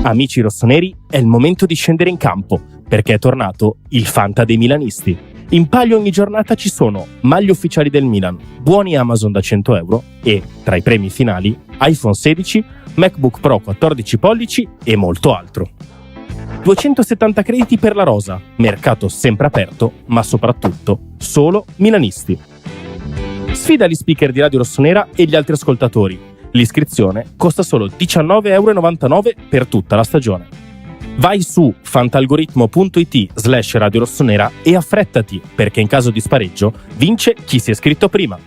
Amici rossoneri, è il momento di scendere in campo, perché è tornato il Fanta dei milanisti. In palio ogni giornata ci sono maglie ufficiali del Milan, buoni Amazon da 100 euro e, tra i premi finali, iPhone 16, MacBook Pro 14 pollici e molto altro. 270 crediti per la rosa, mercato sempre aperto, ma soprattutto solo milanisti. Sfida gli speaker di Radio Rossonera e gli altri ascoltatori. L'iscrizione costa solo 19,99 € per tutta la stagione. Vai su fantalgoritmo.it/Radio Rossonera e affrettati, perché in caso di spareggio vince chi si è iscritto prima.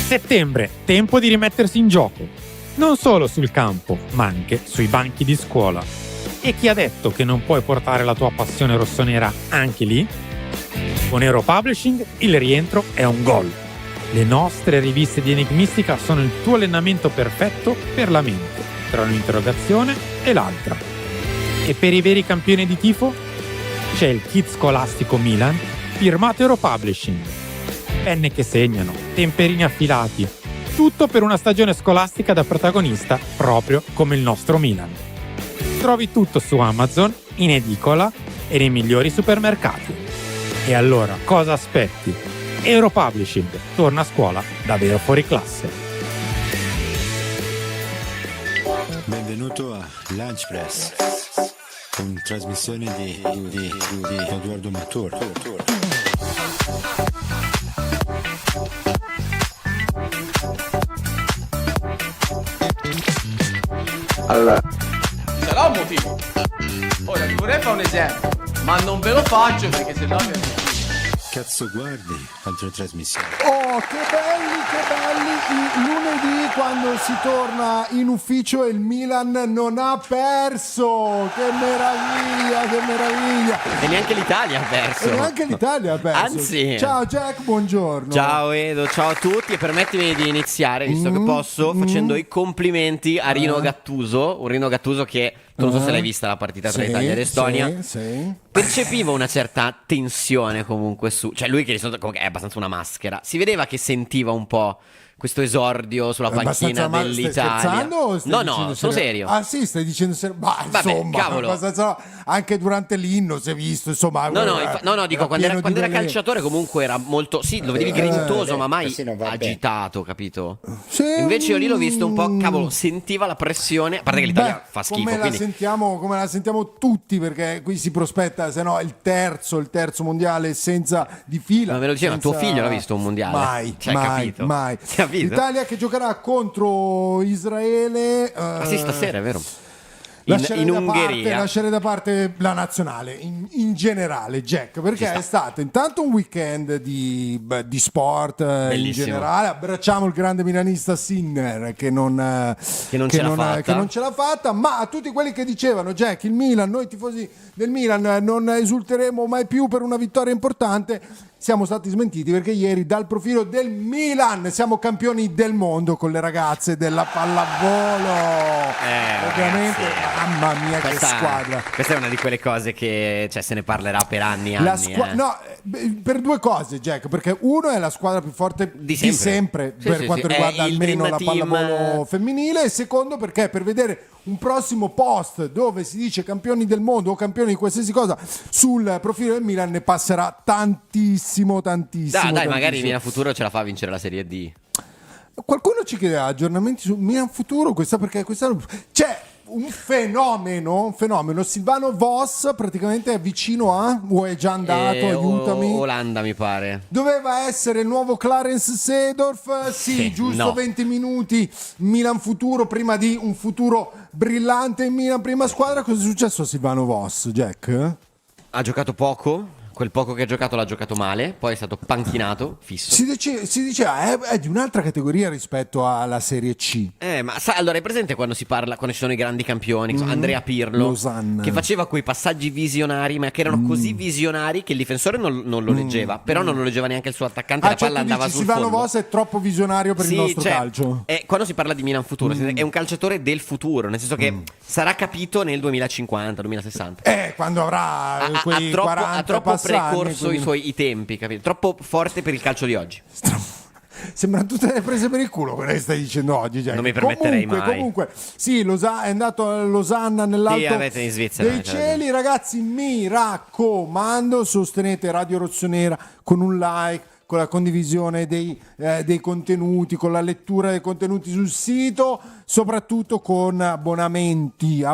Settembre, tempo di rimettersi in gioco. Non solo sul campo, ma anche sui banchi di scuola. E chi ha detto che non puoi portare la tua passione rossonera anche lì? Con Euro Publishing il rientro è un gol. Le nostre riviste di Enigmistica sono il tuo allenamento perfetto per la mente, tra un'interrogazione e l'altra. E per i veri campioni di tifo? C'è il kit scolastico Milan, firmato Euro Publishing. Penne che segnano, temperini affilati, tutto per una stagione scolastica da protagonista proprio come il nostro Milan. Trovi tutto su Amazon, in edicola e nei migliori supermercati. E allora cosa aspetti? Euro Publishing torna a scuola davvero fuori classe. Benvenuto a Lunch Press, con trasmissione di Edoardo Matur. Allora, sarà un motivo. Ora ti vorrei fare un esempio, ma non ve lo faccio perché sennò Cazzo guardi altre trasmissioni. Oh, che belli, il lunedì quando si torna in ufficio e il Milan non ha perso. Che meraviglia. E neanche l'Italia ha perso. Anzi. Ciao Jack, buongiorno. Ciao Edo, ciao a tutti. E permettimi di iniziare, visto che posso, facendo i complimenti a Rino Gattuso. Un Rino Gattuso che, non so se l'hai vista la partita tra Italia ed Estonia, sì. Percepivo una certa tensione comunque su. Cioè lui che di solito comunque è abbastanza una maschera, si vedeva che sentiva un po' questo esordio sulla panchina dell'Italia. Stai scherzando o stai No, sono serio. Ah sì, stai dicendo serio. Ma vabbè, insomma, cavolo. Anche durante l'inno si è visto, insomma. No, dico, quando era calciatore comunque era molto, sì, lo vedevi grintoso, ma mai agitato, capito? Sì. Invece io lì l'ho visto un po', cavolo, sentiva la pressione, a parte che l'Italia fa schifo, come la sentiamo tutti, perché qui si prospetta, se no, il terzo mondiale senza di fila. Ma me lo diceva, tuo figlio l'ha visto un mondiale? Mai. L'Italia che giocherà contro Israele. Sì, stasera, è vero. In Ungheria. Lasciare da parte la nazionale in generale, Jack, perché è stato intanto un weekend di sport in generale. Abbracciamo il grande milanista Sinner che non ce l'ha fatta, ma a tutti quelli che dicevano, Jack, il Milan, noi tifosi del Milan non esulteremo mai più per una vittoria importante, siamo stati smentiti, perché ieri dal profilo del Milan siamo campioni del mondo con le ragazze della pallavolo. Ovviamente, mamma mia, che squadra. Questa è una di quelle cose che, cioè, se ne parlerà per anni. No, per due cose, Jack, perché uno è la squadra più forte di sempre per quanto riguarda almeno la pallavolo femminile, e secondo perché per vedere un prossimo post dove si dice campioni del mondo o campioni di qualsiasi cosa sul profilo del Milan ne passerà tantissimo. Dai, magari Milan Futuro ce la fa a vincere la Serie D. Qualcuno ci chiede aggiornamenti su Milan Futuro, perché quest'anno c'è un fenomeno. Silvano Voss praticamente è vicino o è già andato, aiutami. Olanda, mi pare. Doveva essere il nuovo Clarence Seedorf. Sì, giusto, no. 20 minuti Milan Futuro prima di un futuro brillante in Milan prima squadra. Cosa è successo a Silvano Voss, Jack? Ha giocato poco. Quel poco che ha giocato l'ha giocato male, poi è stato panchinato, fisso. Si diceva è di un'altra categoria rispetto alla Serie C. Ma allora hai presente quando si parla, quando ci sono i grandi campioni, Andrea Pirlo, Losanna, che faceva quei passaggi visionari, ma che erano così visionari che il difensore non lo leggeva, però non lo leggeva neanche il suo attaccante, la palla andava sul Silvano fondo. Voss è troppo visionario per il nostro calcio. Quando si parla di Milan Futuro, è un calciatore del futuro, nel senso che sarà capito nel 2050, 2060. Quando avrà quei 40 ha troppo passaggi, precorso i tempi, capito? Troppo forte per il calcio di oggi. Sembrano tutte le prese per il culo quelle che stai dicendo oggi, Jack. Non mi permetterei mai. Comunque, sì, è andato a Losanna nell'alto Sì, avete in Svizzera, dei cieli. Ragazzi, mi raccomando, sostenete Radio Rossonera con un like, con la condivisione dei contenuti, con la lettura dei contenuti sul sito, soprattutto con abbonamenti,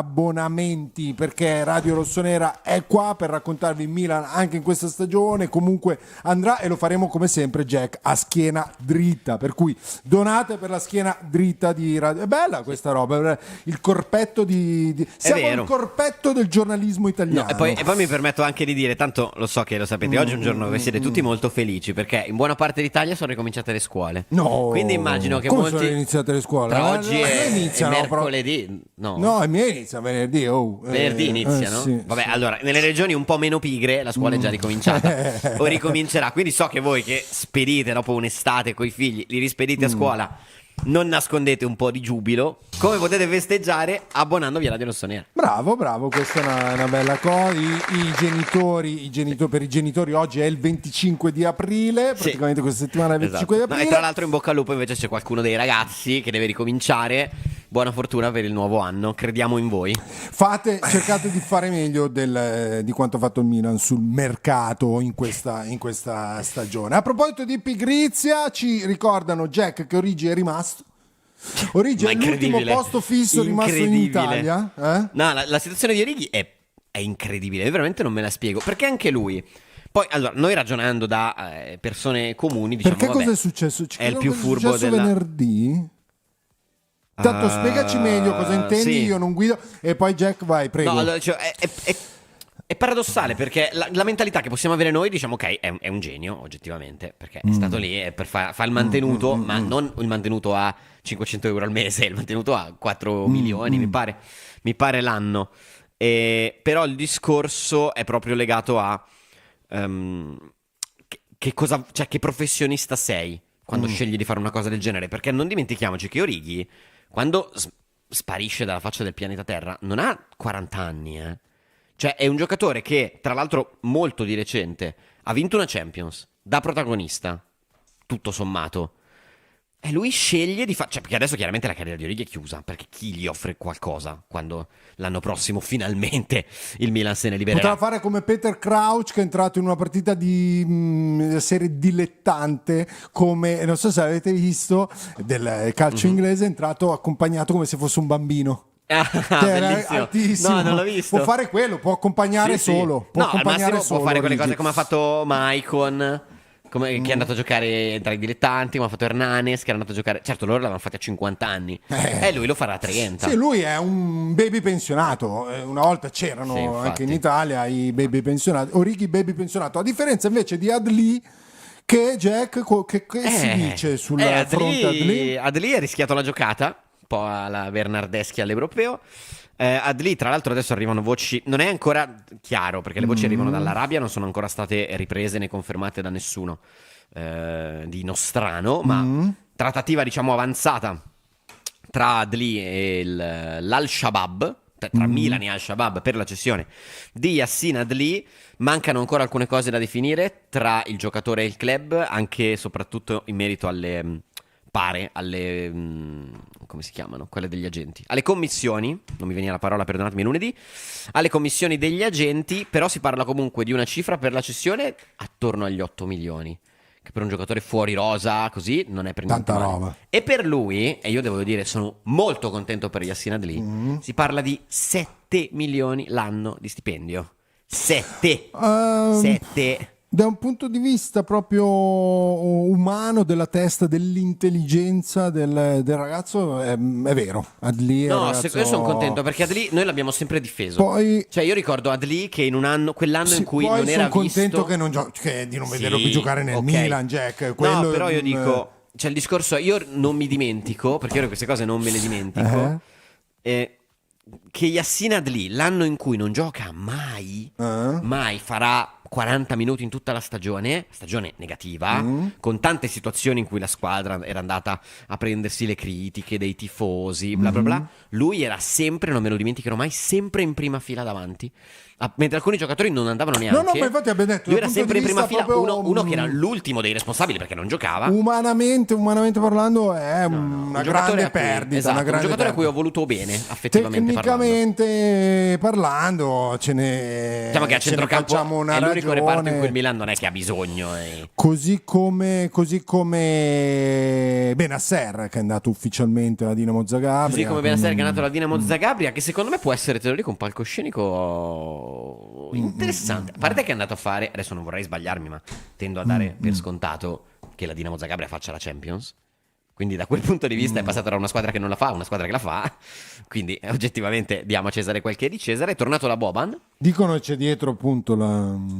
perché Radio Rossonera è qua per raccontarvi il Milan anche in questa stagione. Comunque andrà, e lo faremo come sempre, Jack, a schiena dritta, per cui donate per la schiena dritta di Radio. È bella questa roba, il corpetto siamo vero. il corpetto del giornalismo italiano. No, e poi mi permetto anche di dire, tanto lo so che lo sapete, oggi è un giorno dove siete tutti molto felici perché in buona parte d'Italia sono ricominciate le scuole. No, quindi immagino che come molti sono iniziate le scuole? tra oggi e iniziano mercoledì. No, i miei iniziano venerdì. Venerdì iniziano? Sì. Vabbè, allora, nelle regioni un po' meno pigre la scuola è già ricominciata o ricomincerà, quindi so che voi che spedite dopo un'estate coi figli, li rispedite a scuola, non nascondete un po' di giubilo, come potete festeggiare abbonandovi a Radio Rossonera. Bravo, questa è una bella cosa. I genitori, per i genitori oggi è il 25 di aprile, praticamente questa settimana è il 25 di aprile. No, e tra l'altro in bocca al lupo invece c'è qualcuno dei ragazzi che deve ricominciare. Buona fortuna per il nuovo anno, crediamo in voi. Cercate di fare meglio di quanto ha fatto il Milan sul mercato in questa stagione. A proposito di pigrizia, ci ricordano, Jack, che Origi è rimasto. Origi è l'ultimo posto fisso rimasto in Italia. No, la situazione di Origi è incredibile, io veramente non me la spiego, perché anche lui. Poi, allora, noi ragionando da persone comuni, diciamo, perché cosa è successo? È il più furbo della... venerdì? Tanto spiegaci meglio cosa intendi, sì. Io non guido. E poi Jack, vai, prego. No, allora, cioè, è paradossale perché la mentalità che possiamo avere noi, diciamo, ok, è un genio oggettivamente, perché è stato lì per fare il mantenuto, ma non il mantenuto a 500 euro al mese, il mantenuto a 4 milioni, mi pare l'anno. Però il discorso è proprio legato a che professionista sei quando scegli di fare una cosa del genere, perché non dimentichiamoci che Origi, quando sparisce dalla faccia del pianeta Terra, non ha 40 anni, Cioè è un giocatore che, tra l'altro molto di recente, ha vinto una Champions, da protagonista, tutto sommato. E lui sceglie di fare... Cioè, perché adesso chiaramente la carriera di Origi è chiusa, perché chi gli offre qualcosa quando l'anno prossimo finalmente il Milan se ne libererà? Potrà fare come Peter Crouch, che è entrato in una partita di serie dilettante, come, non so se avete visto, del calcio inglese, è entrato accompagnato come se fosse un bambino. Bellissimo. Altissimo. No, non l'ho visto. Può fare quello, può accompagnare solo. Può al massimo solo, può fare quelle Origi. cose come ha fatto Maicon, che è andato a giocare tra i dilettanti, come ha fatto Hernanes, che è andato a giocare... Certo, loro l'avevano fatto a 50 anni, e lui lo farà a 30. Sì, lui è un baby pensionato. Una volta c'erano infatti. anche in Italia i baby pensionati. Origi baby pensionato. A differenza invece di Adli, che Jack, che si dice sul fronte Adli? Adli ha rischiato la giocata, un po' alla Bernardeschi all'Europeo. Adli, tra l'altro, adesso arrivano voci, non è ancora chiaro perché le voci arrivano dall'Arabia, non sono ancora state riprese né confermate da nessuno di nostrano, ma trattativa, diciamo, avanzata tra Adli e l'Al-Shabaab, tra Milan e Al-Shabaab per la cessione di Yassin Adli. Mancano ancora alcune cose da definire tra il giocatore e il club, anche e soprattutto in merito alle come si chiamano? Quelle degli agenti. Alle commissioni, non mi veniva la parola, perdonatemi, lunedì. Alle commissioni degli agenti, però si parla comunque di una cifra per la cessione attorno agli 8 milioni. Che per un giocatore fuori rosa, così, non è per niente tanta male. roba. E per lui, e io devo dire, sono molto contento per Yassin Adli, si parla di 7 milioni l'anno di stipendio. 7. Da un punto di vista proprio umano, della testa, dell'intelligenza del ragazzo, è vero. Adli è un ragazzo... io sono contento perché Adli noi l'abbiamo sempre difeso. Poi... Cioè, io ricordo Adli che in un anno, quell'anno in cui poi non era sono visto... contento di non vederlo più giocare nel Milan, Jack. Quello no, però io dico... Cioè, il discorso... Io non mi dimentico, perché io queste cose non me le dimentico, che Yassin Adli, l'anno in cui non gioca mai farà 40 minuti in tutta la stagione negativa, con tante situazioni in cui la squadra era andata a prendersi le critiche dei tifosi, bla bla bla. Lui era sempre, non me lo dimenticherò mai, sempre in prima fila davanti. Mentre alcuni giocatori non andavano neanche. No, ma infatti abbiamo detto, lui era sempre in prima fila, proprio, uno che era l'ultimo dei responsabili perché non giocava. Umanamente parlando è una grande perdita. Esatto, una grande un giocatore a cui ho voluto bene, affettivamente tecnicamente parlando ce ne diciamo che a centrocampo facciamo una è l'unico ragione. reparto in cui il Milan non è che ha bisogno. Così come Benasser, che è andato ufficialmente alla Dinamo Zagabria. Così come Benasser che è andato alla Dinamo Zagabria, che secondo me può essere, te lo dico, un palcoscenico interessante. A parte che è andato a fare, adesso non vorrei sbagliarmi, ma tendo a dare per scontato che la Dinamo Zagabria faccia la Champions. Quindi da quel punto di vista è passato da una squadra che non la fa a una squadra che la fa. Quindi oggettivamente diamo a Cesare quel che è di Cesare. È tornato da Boban. Dicono che c'è dietro appunto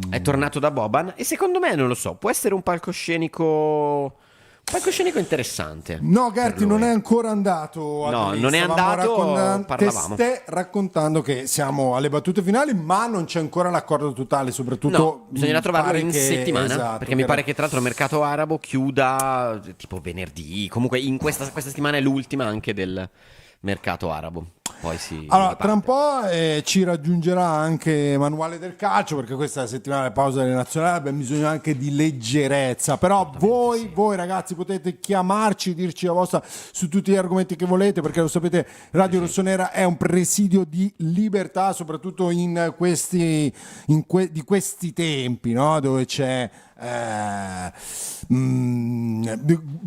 È tornato da Boban e secondo me, non lo so, può essere un palcoscenico interessante. No, Gerti non è ancora andato. No, non è andato. Parlavamo. Stai raccontando che siamo alle battute finali, ma non c'è ancora l'accordo totale. Soprattutto no, bisognerà trovarlo in settimana. Esatto, perché mi pare che tra l'altro il mercato arabo chiuda tipo venerdì. Comunque in questa settimana è l'ultima anche del mercato arabo. Poi allora, tra un po' ci raggiungerà anche Emanuele del Calcio, perché questa è la settimana di pausa delle nazionali, abbiamo bisogno anche di leggerezza. Però voi ragazzi potete chiamarci, dirci la vostra su tutti gli argomenti che volete, perché lo sapete, Radio Rossonera è un presidio di libertà, soprattutto di questi tempi, no? Dove c'è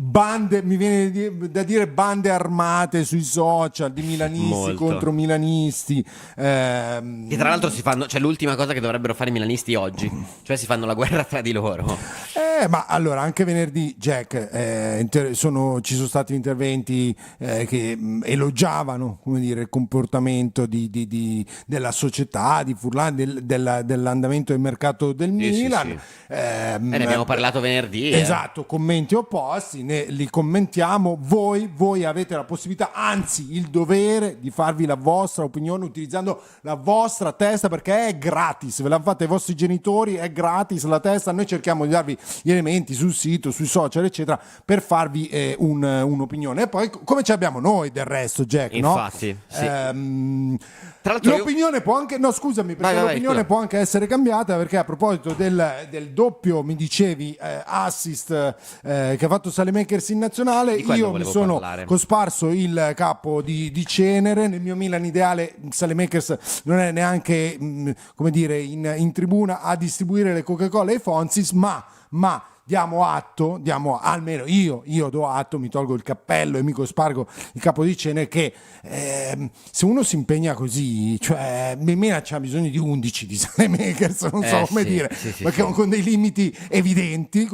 bande, mi viene da dire bande armate sui social di milanisti contro milanisti, che tra l'altro si fanno, cioè l'ultima cosa che dovrebbero fare i milanisti oggi, cioè si fanno la guerra tra di loro. Ma allora anche venerdì, Jack, ci sono stati interventi che elogiavano, come dire, il comportamento della società, di Furlan, dell'andamento del mercato del Milan. Ne abbiamo parlato venerdì. Esatto, commenti opposti, li commentiamo. Voi avete la possibilità, anzi il dovere, di farvi la vostra opinione utilizzando la vostra testa, perché è gratis. Ve la fate i vostri genitori, è gratis la testa. Noi cerchiamo di darvi gli elementi sul sito, sui social, eccetera, per farvi un'opinione. E poi come ci abbiamo noi del resto, Jack? Infatti, no? Sì. Tra l'altro l'opinione può anche, no scusami, perché l'opinione può anche essere cambiata, perché a proposito del doppio, mi dicevi, assist che ha fatto Saelemaekers in nazionale, io mi sono cosparso il capo di cenere. Nel mio Milan ideale Saelemaekers non è neanche come dire in tribuna a distribuire le Coca-Cola ai Fonzis, ma diamo atto, almeno io do atto, mi tolgo il cappello e mi cospargo il capo di cenere, che se uno si impegna così, cioè Milan c'ha bisogno di 11 di Saelemaekers, non so come dire, perché con dei limiti evidenti,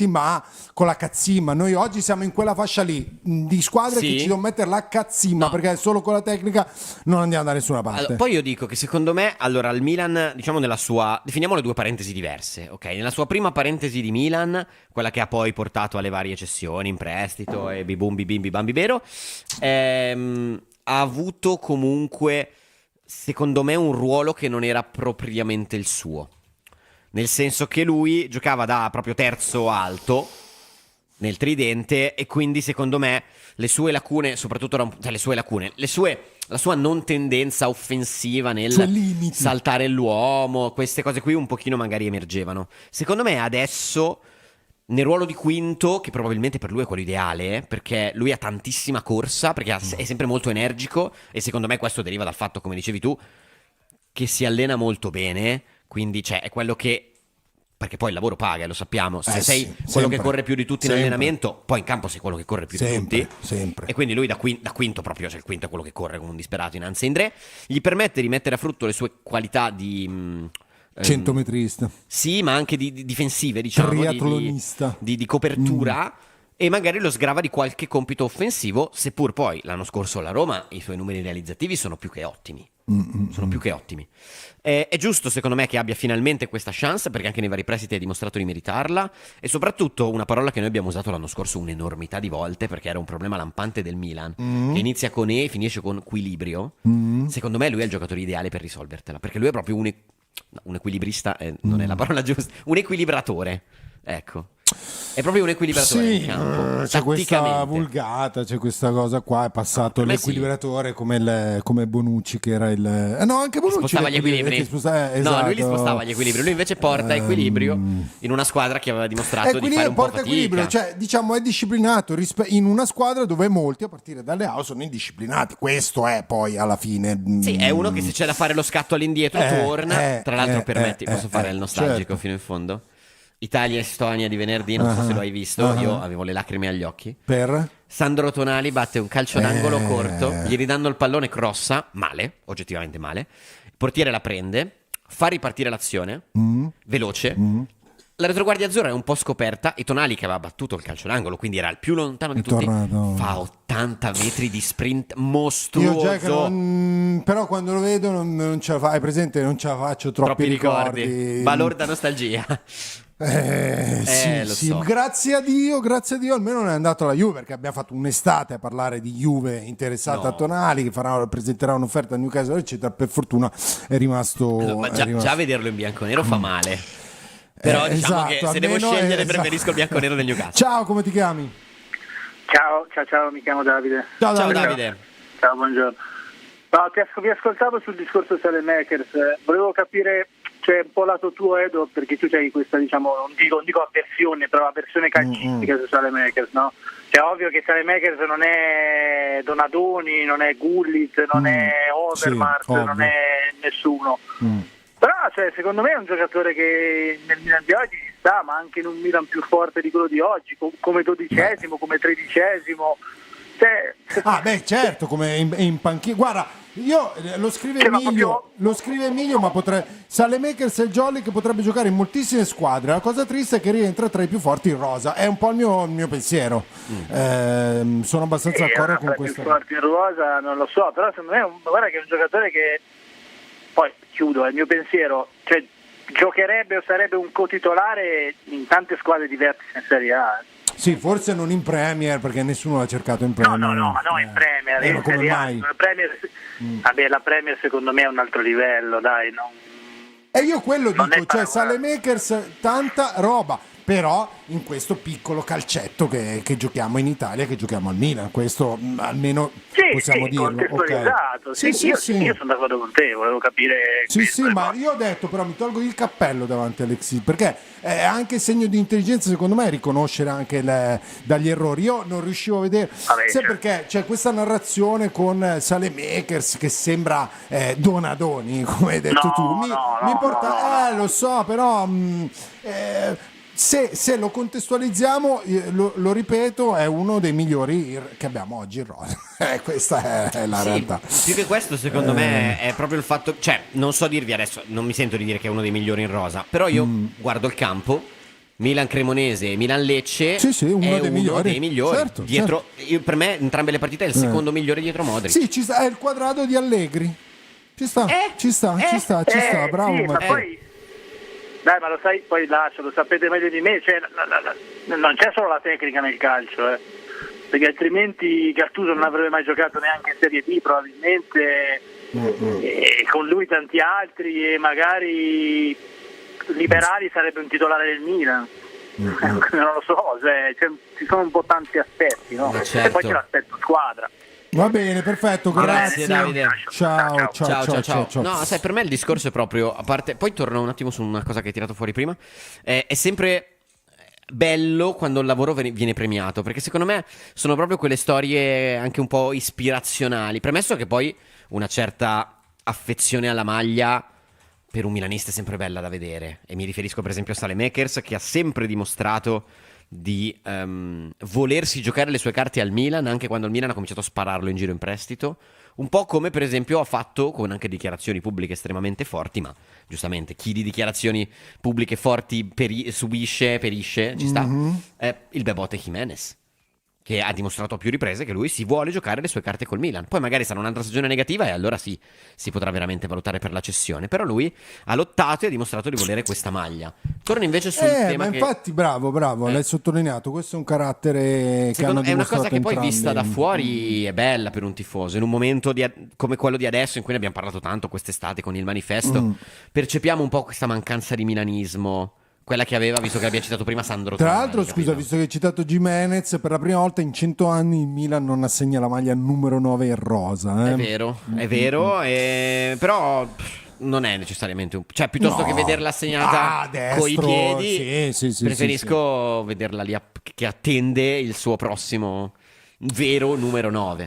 ma con la cazzimma. Noi oggi siamo in quella fascia lì di squadre che ci devono mettere la cazzimma, perché solo con la tecnica non andiamo da nessuna parte. Allora, poi io dico che secondo me, allora, il Milan, diciamo nella sua, definiamo le due parentesi diverse, ok? Nella sua prima parentesi di Milan, quella che ha poi portato alle varie cessioni in prestito e bibum bibim bibambibero, ha avuto comunque, secondo me, un ruolo che non era propriamente il suo, nel senso che lui giocava da proprio terzo alto nel tridente, e quindi secondo me le sue lacune, soprattutto la sua non tendenza offensiva nel saltare l'uomo, queste cose qui un pochino magari emergevano. Secondo me adesso nel ruolo di quinto, che probabilmente per lui è quello ideale, perché lui ha tantissima corsa, perché è sempre molto energico, e secondo me questo deriva dal fatto, come dicevi tu, che si allena molto bene, quindi cioè è quello che, perché poi il lavoro paga, lo sappiamo. Se sei quello che corre più di tutti in allenamento, poi in campo sei quello che corre più di tutti. Sempre. E quindi lui da quinto proprio, cioè il quinto è quello che corre come un disperato in Anse Indré, gli permette di mettere a frutto le sue qualità di 100metrista. Sì, ma anche di difensive, diciamo, triatlonista, di copertura. E magari lo sgrava di qualche compito offensivo, seppur poi l'anno scorso alla Roma i suoi numeri realizzativi sono più che ottimi. È giusto secondo me che abbia finalmente questa chance, perché anche nei vari prestiti ha dimostrato di meritarla, e soprattutto una parola che noi abbiamo usato l'anno scorso un'enormità di volte, perché era un problema lampante del Milan, che inizia con E e finisce con equilibrio. Secondo me lui è il giocatore ideale per risolvertela, perché lui è proprio no, un equilibrista non è la parola giusta, un equilibratore, ecco. È proprio un equilibratore in campo. C'è questa tatticamente. vulgata, c'è questa cosa qua, è passato per me l'equilibratore come Bonucci che era il... no, anche Bonucci Spostava gli equilibri. esatto. No, lui li spostava gli equilibri. Lui invece porta equilibrio in una squadra che aveva dimostrato di fare un po' porta fatica. equilibrio, cioè diciamo è disciplinato in una squadra dove molti a partire dalle house sono indisciplinati. Questo è poi alla fine... Sì, è uno che se c'è da fare lo scatto all'indietro torna. Tra l'altro permetti, posso fare il nostalgico certo. fino in fondo? Italia-Estonia di venerdì, non so se lo hai visto, io avevo le lacrime agli occhi. Per? Sandro Tonali batte un calcio d'angolo corto, gli ridanno il pallone, crossa, male, oggettivamente male. Il portiere la prende, fa ripartire l'azione, veloce. La retroguardia azzurra è un po' scoperta e Tonali, che aveva battuto il calcio d'angolo, quindi era il più lontano di tutti, fa 80 metri di sprint mostruoso. Io Jack però quando lo vedo non ce la fa, hai presente? Non ce la faccio, troppi ricordi. Valore da nostalgia. Sì, lo sì. so. Grazie a Dio almeno non è andato alla Juve, perché abbiamo fatto un'estate a parlare di Juve interessata a Tonali, che presenterà un'offerta a Newcastle eccetera. Per fortuna è rimasto, Ma già vederlo in bianconero fa male. Però diciamo che se devo scegliere preferisco il bianconero del Newcastle. Ciao, come ti chiami? Ciao, mi chiamo Davide. Ciao Davide. Ciao, buongiorno. No, vi ascoltavo sul discorso Saelemaekers, volevo capire, cioè un po' lato tuo Edo, perché tu c'hai questa, diciamo, non dico avversione, però avversione calcistica su Saelemaekers, no? Cioè ovvio che Saelemaekers non è Donadoni, non è Gullit, non è Overmars, non è nessuno. Però cioè, secondo me è un giocatore che nel Milan di oggi ci sta, ma anche in un Milan più forte di quello di oggi, come 12esimo, come 13esimo. Certo, come in panchina. Guarda, io lo scrive Emilio, ma Saelemaekers è il jolly che potrebbe giocare in moltissime squadre. La cosa triste è che rientra tra i più forti in rosa. È un po' il mio pensiero. Sono abbastanza d'accordo con questo. I più forti in rosa non lo so, però secondo me guarda che è un giocatore che, poi chiudo, è il mio pensiero, cioè giocherebbe o sarebbe un co-titolare in tante squadre diverse in Serie A. Sì, forse non in Premier, perché nessuno l'ha cercato in Premier. No, in Premier. Ma come mai? La Premier secondo me è un altro livello, dai. E io quello dico, cioè Saelemaekers tanta roba, però in questo piccolo calcetto che giochiamo in Italia, che giochiamo al Milan, questo almeno possiamo dirlo. Contestualizzato. Okay. Io sono d'accordo con te, volevo capire. Sì, ma io ho detto, però mi tolgo il cappello davanti a Alexis, perché è anche segno di intelligenza, secondo me, riconoscere anche dagli errori. Io non riuscivo a vedere, perché c'è questa narrazione con Saelemaekers che sembra Donadoni, come hai detto tu. Mi porta, lo so, però se lo contestualizziamo, lo ripeto, è uno dei migliori che abbiamo oggi in rosa. Questa è la realtà. Più che questo, secondo me, è proprio il fatto, cioè, non so dirvi adesso, non mi sento di dire che è uno dei migliori in rosa, però io guardo il campo, Milan-Cremonese, Milan-Lecce, uno dei migliori. Certo, dietro, per me, entrambe le partite è il secondo migliore dietro Modric. Sì, ci sta, è il quadrato di Allegri. Ci sta, bravo. Sì, ma poi dai, ma lo sai, poi lo sapete meglio di me, cioè, non c'è solo la tecnica nel calcio, perché altrimenti Gattuso non avrebbe mai giocato neanche in Serie B probabilmente, e con lui tanti altri, e magari Liberali sarebbe un titolare del Milan. Non lo so, ci sono un po' tanti aspetti, no? Certo. E poi c'è l'aspetto squadra. Va bene, perfetto, grazie Davide. Ciao. No, sai, per me il discorso è proprio, a parte, poi torno un attimo su una cosa che hai tirato fuori prima, è sempre bello quando il lavoro viene premiato, perché secondo me sono proprio quelle storie anche un po' ispirazionali, premesso che poi una certa affezione alla maglia per un milanista è sempre bella da vedere, e mi riferisco per esempio a Saelemaekers, che ha sempre dimostrato di volersi giocare le sue carte al Milan, anche quando il Milan ha cominciato a spararlo in giro in prestito, un po' come per esempio ha fatto con anche dichiarazioni pubbliche estremamente forti, ma giustamente chi di dichiarazioni pubbliche forti perisce, ci sta, il Bebote Jimenez. che ha dimostrato a più riprese che lui si vuole giocare le sue carte col Milan. Poi magari sarà un'altra stagione negativa e allora sì, si potrà veramente valutare per la cessione. Però lui ha lottato e ha dimostrato di volere questa maglia. Torno invece sul tema ma che... infatti bravo, l'hai sottolineato. Questo è un carattere che hanno Secondo me è una cosa dimostrato che poi entrambi. vista da fuori è bella per un tifoso. In un momento come quello di adesso, in cui ne abbiamo parlato tanto quest'estate con il manifesto, percepiamo un po' questa mancanza di milanismo, quella che aveva, visto che abbiamo citato prima Sandro Tra Tonali, l'altro, scusa, capito? visto che hai citato Gimenez, per la prima volta in 100 anni il Milan non assegna la maglia numero 9 in rosa. È vero, però non è necessariamente cioè, piuttosto che vederla assegnata coi piedi, sì, preferisco vederla lì che attende il suo prossimo vero numero 9.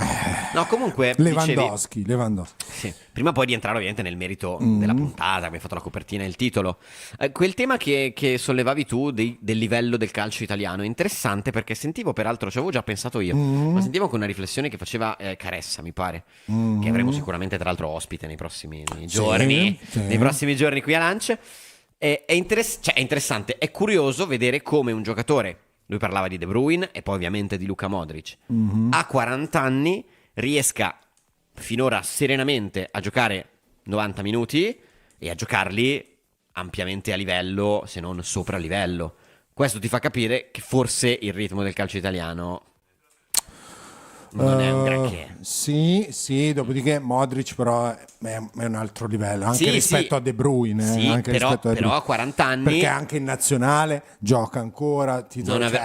No, comunque Lewandowski. sì. Prima poi di entrare ovviamente nel merito della puntata, abbiamo fatto la copertina e il titolo. Quel tema che sollevavi tu del livello del calcio italiano è interessante, perché sentivo, peraltro ci avevo già pensato io, ma sentivo anche una riflessione che faceva Caressa, mi pare, che avremo sicuramente tra l'altro ospite nei prossimi giorni, nei prossimi giorni qui a Lunch. È interessante, è curioso vedere come un giocatore, lui parlava di De Bruyne e poi ovviamente di Luka Modric, a 40 anni riesca finora serenamente a giocare 90 minuti e a giocarli ampiamente a livello, se non sopra livello. Questo ti fa capire che forse il ritmo del calcio italiano non è un granché. Sì, dopodiché Modric però è un altro livello, anche rispetto a De Bruyne. Sì, anche però rispetto a De Bruyne. a 40 anni... Perché anche in nazionale gioca ancora.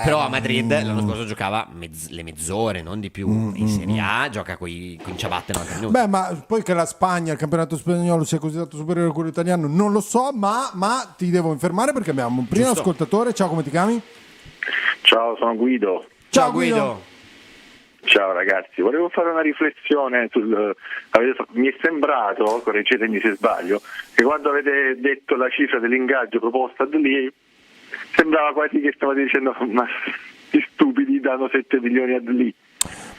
Però a Madrid l'anno scorso giocava le mezz'ore, non di più. In Serie A gioca con ciabatte 90 minuti. Beh, ma poi che la Spagna, il campionato spagnolo sia considerato superiore a quello italiano, non lo so, ma ti devo informare perché abbiamo un primo ascoltatore. Ciao, come ti chiami? Ciao, sono Guido. Ciao Guido. Ciao ragazzi, volevo fare una riflessione mi è sembrato, correggetemi se sbaglio, che quando avete detto la cifra dell'ingaggio proposta da lì, sembrava quasi che stavate dicendo ma gli stupidi danno 7 milioni a lì.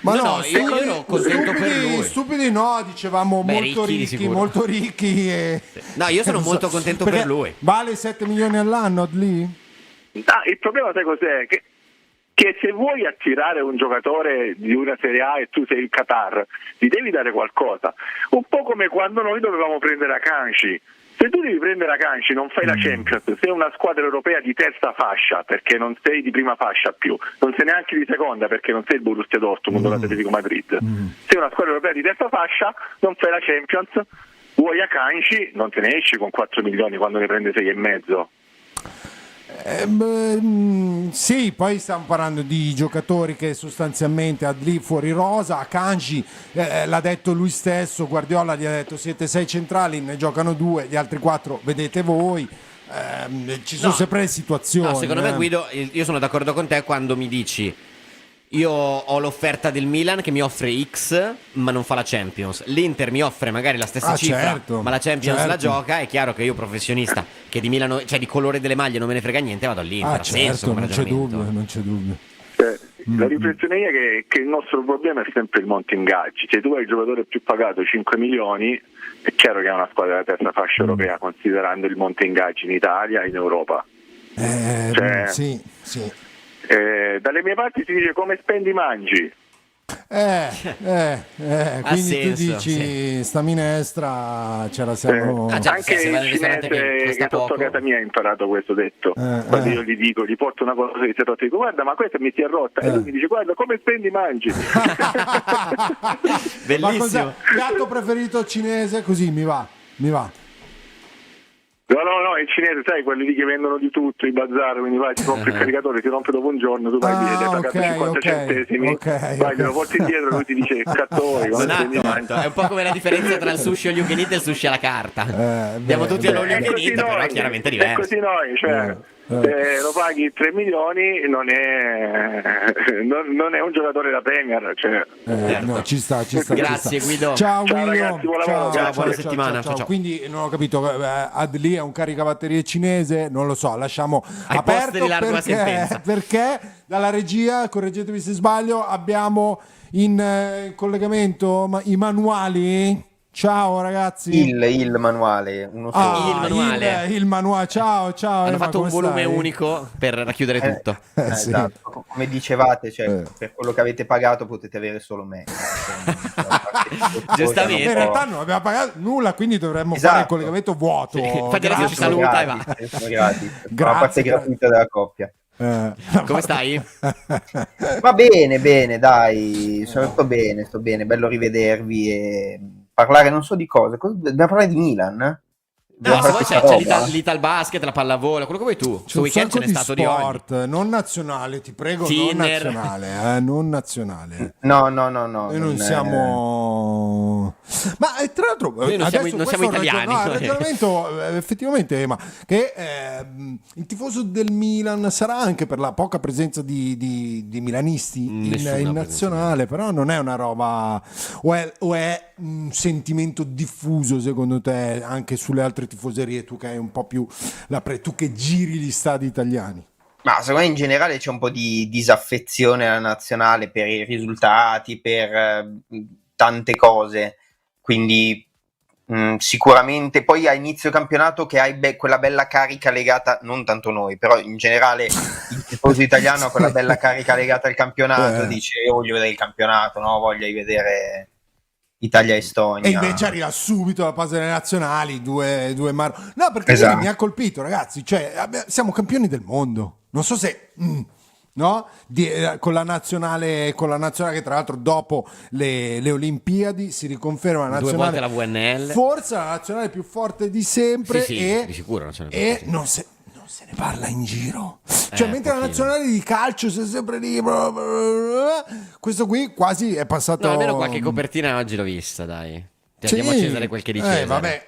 Ma no, io ero contento per lui. Stupidi no, dicevamo molto ricchi No, io sono molto contento per lui. Vale 7 milioni all'anno a lì? Il problema sai cos'è? Che se vuoi attirare un giocatore di una Serie A e tu sei il Qatar, gli devi dare qualcosa. Un po' come quando noi dovevamo prendere Akanji. Se tu devi prendere Akanji, non fai la Champions, sei una squadra europea di terza fascia, perché non sei di prima fascia più, non sei neanche di seconda, perché non sei il Borussia Dortmund o l'Atletico Madrid. Sei una squadra europea di terza fascia, non fai la Champions, vuoi Akanji, non te ne esci con 4 milioni quando ne prende 6,5. Sì, poi stiamo parlando di giocatori che sostanzialmente lì fuori rosa. Akanji l'ha detto lui stesso, Guardiola gli ha detto siete 6 centrali, ne giocano 2, gli altri 4 vedete voi. Ci sono sempre le situazioni. No, secondo me Guido, io sono d'accordo con te quando mi dici io ho l'offerta del Milan che mi offre X ma non fa la Champions, l'Inter mi offre magari la stessa cifra certo, ma la Champions certo. la gioca. È chiaro che io professionista che di Milano, cioè di colore delle maglie non me ne frega niente, vado all'Inter. Certo, non c'è dubbio. La riflessione è che il nostro problema è sempre il monte ingaggi. Se tu hai il giocatore più pagato 5 milioni, è chiaro che è una squadra della terza fascia europea, considerando il monte ingaggi in Italia e in Europa. Sì. Dalle mie parti si dice come spendi mangi. Quindi tu dici sta minestra ce la siamo. Anche il cinese che sotto casa mia ha imparato questo detto. Quando io gli dico, gli porto una cosa che si è rotta, dico guarda ma questa mi si è rotta e lui mi dice guarda come spendi mangi. Bellissimo. Ma cos'è? Piatto preferito cinese? Così mi va. No, il cinese, sai, quelli lì che vendono di tutto, i bazar, quindi vai, ti compri il caricatore, ti rompe dopo un giorno, tu vai lì, hai pagato 50 centesimi, vai, te lo porti indietro, lui ti dice cattoi, è un po' come la differenza tra il sushi all you can eat e il sushi alla carta. Andiamo tutti all you can eat, però è chiaramente diverso. È così noi, cioè se lo paghi 3 milioni non è un giocatore da Premier, cioè. No, ci sta. Grazie Guido. Ciao Guido. Ragazzi, buon lavoro. Ciao, buona settimana. Ciao. Quindi non ho capito, Adli è un caricabatterie cinese, non lo so, lasciamo Ai aperto posti di larga sentenza. perché dalla regia, correggetemi se sbaglio, abbiamo in collegamento i manuali. Ciao ragazzi. Il manuale, uno solo. Il manuale. Ciao. Hanno Emma, fatto un come volume stai? unico per racchiudere tutto. Sì. Esatto. come dicevate, cioè, per quello che avete pagato potete avere solo me. Giustamente. In realtà non abbiamo pagato nulla, quindi dovremmo Esatto. fare il collegamento vuoto. Infatti adesso ci saluta e va. Sono gratis. La Grazie, parte gratuita della coppia. Come stai? Va bene, dai, sto bene, bello rivedervi e parlare non so di cosa. Dobbiamo parlare di Milan? No, se vuoi questa c'è roba? l'Ital Basket, la pallavolo, quello che vuoi tu. C'è Su un weekend ce sacco n'è di stato di ogni. sport, non nazionale, ti prego, Tinner. non nazionale. No. Noi non siamo. Ma tra l'altro, Noi non siamo questo italiani. il ragionamento effettivamente, ma che il tifoso del Milan sarà anche per la poca presenza di milanisti in nazionale, però non è una roba, o è un sentimento diffuso secondo te anche sulle altre tifoserie, tu che hai un po' più tu che giri gli stadi italiani? Ma secondo me in generale c'è un po' di disaffezione alla nazionale per i risultati, per tante cose, quindi sicuramente poi a inizio campionato che hai quella bella carica legata, non tanto noi, però in generale il tifoso italiano ha quella bella carica legata al campionato, dice io voglio vedere il campionato, no? Voglio vedere Italia-Estonia. E invece arriva subito la fase delle nazionali, due No, perché Esatto. mi ha colpito, ragazzi, cioè siamo campioni del mondo. Non so se no? Con la nazionale che tra l'altro dopo le Olimpiadi si riconferma la 2 nazionale, volte la VNL. forse la nazionale più forte di sempre, Sì, e, di sicuro la nazionale e più forte. non se ne parla in giro. Cioè, mentre la pochino. nazionale di calcio si è sempre lì, questo qui quasi è passato. No, almeno qualche copertina oggi l'ho vista, dai. Ti Sì. andiamo a Cesare quel che di Cesare. Vabbè.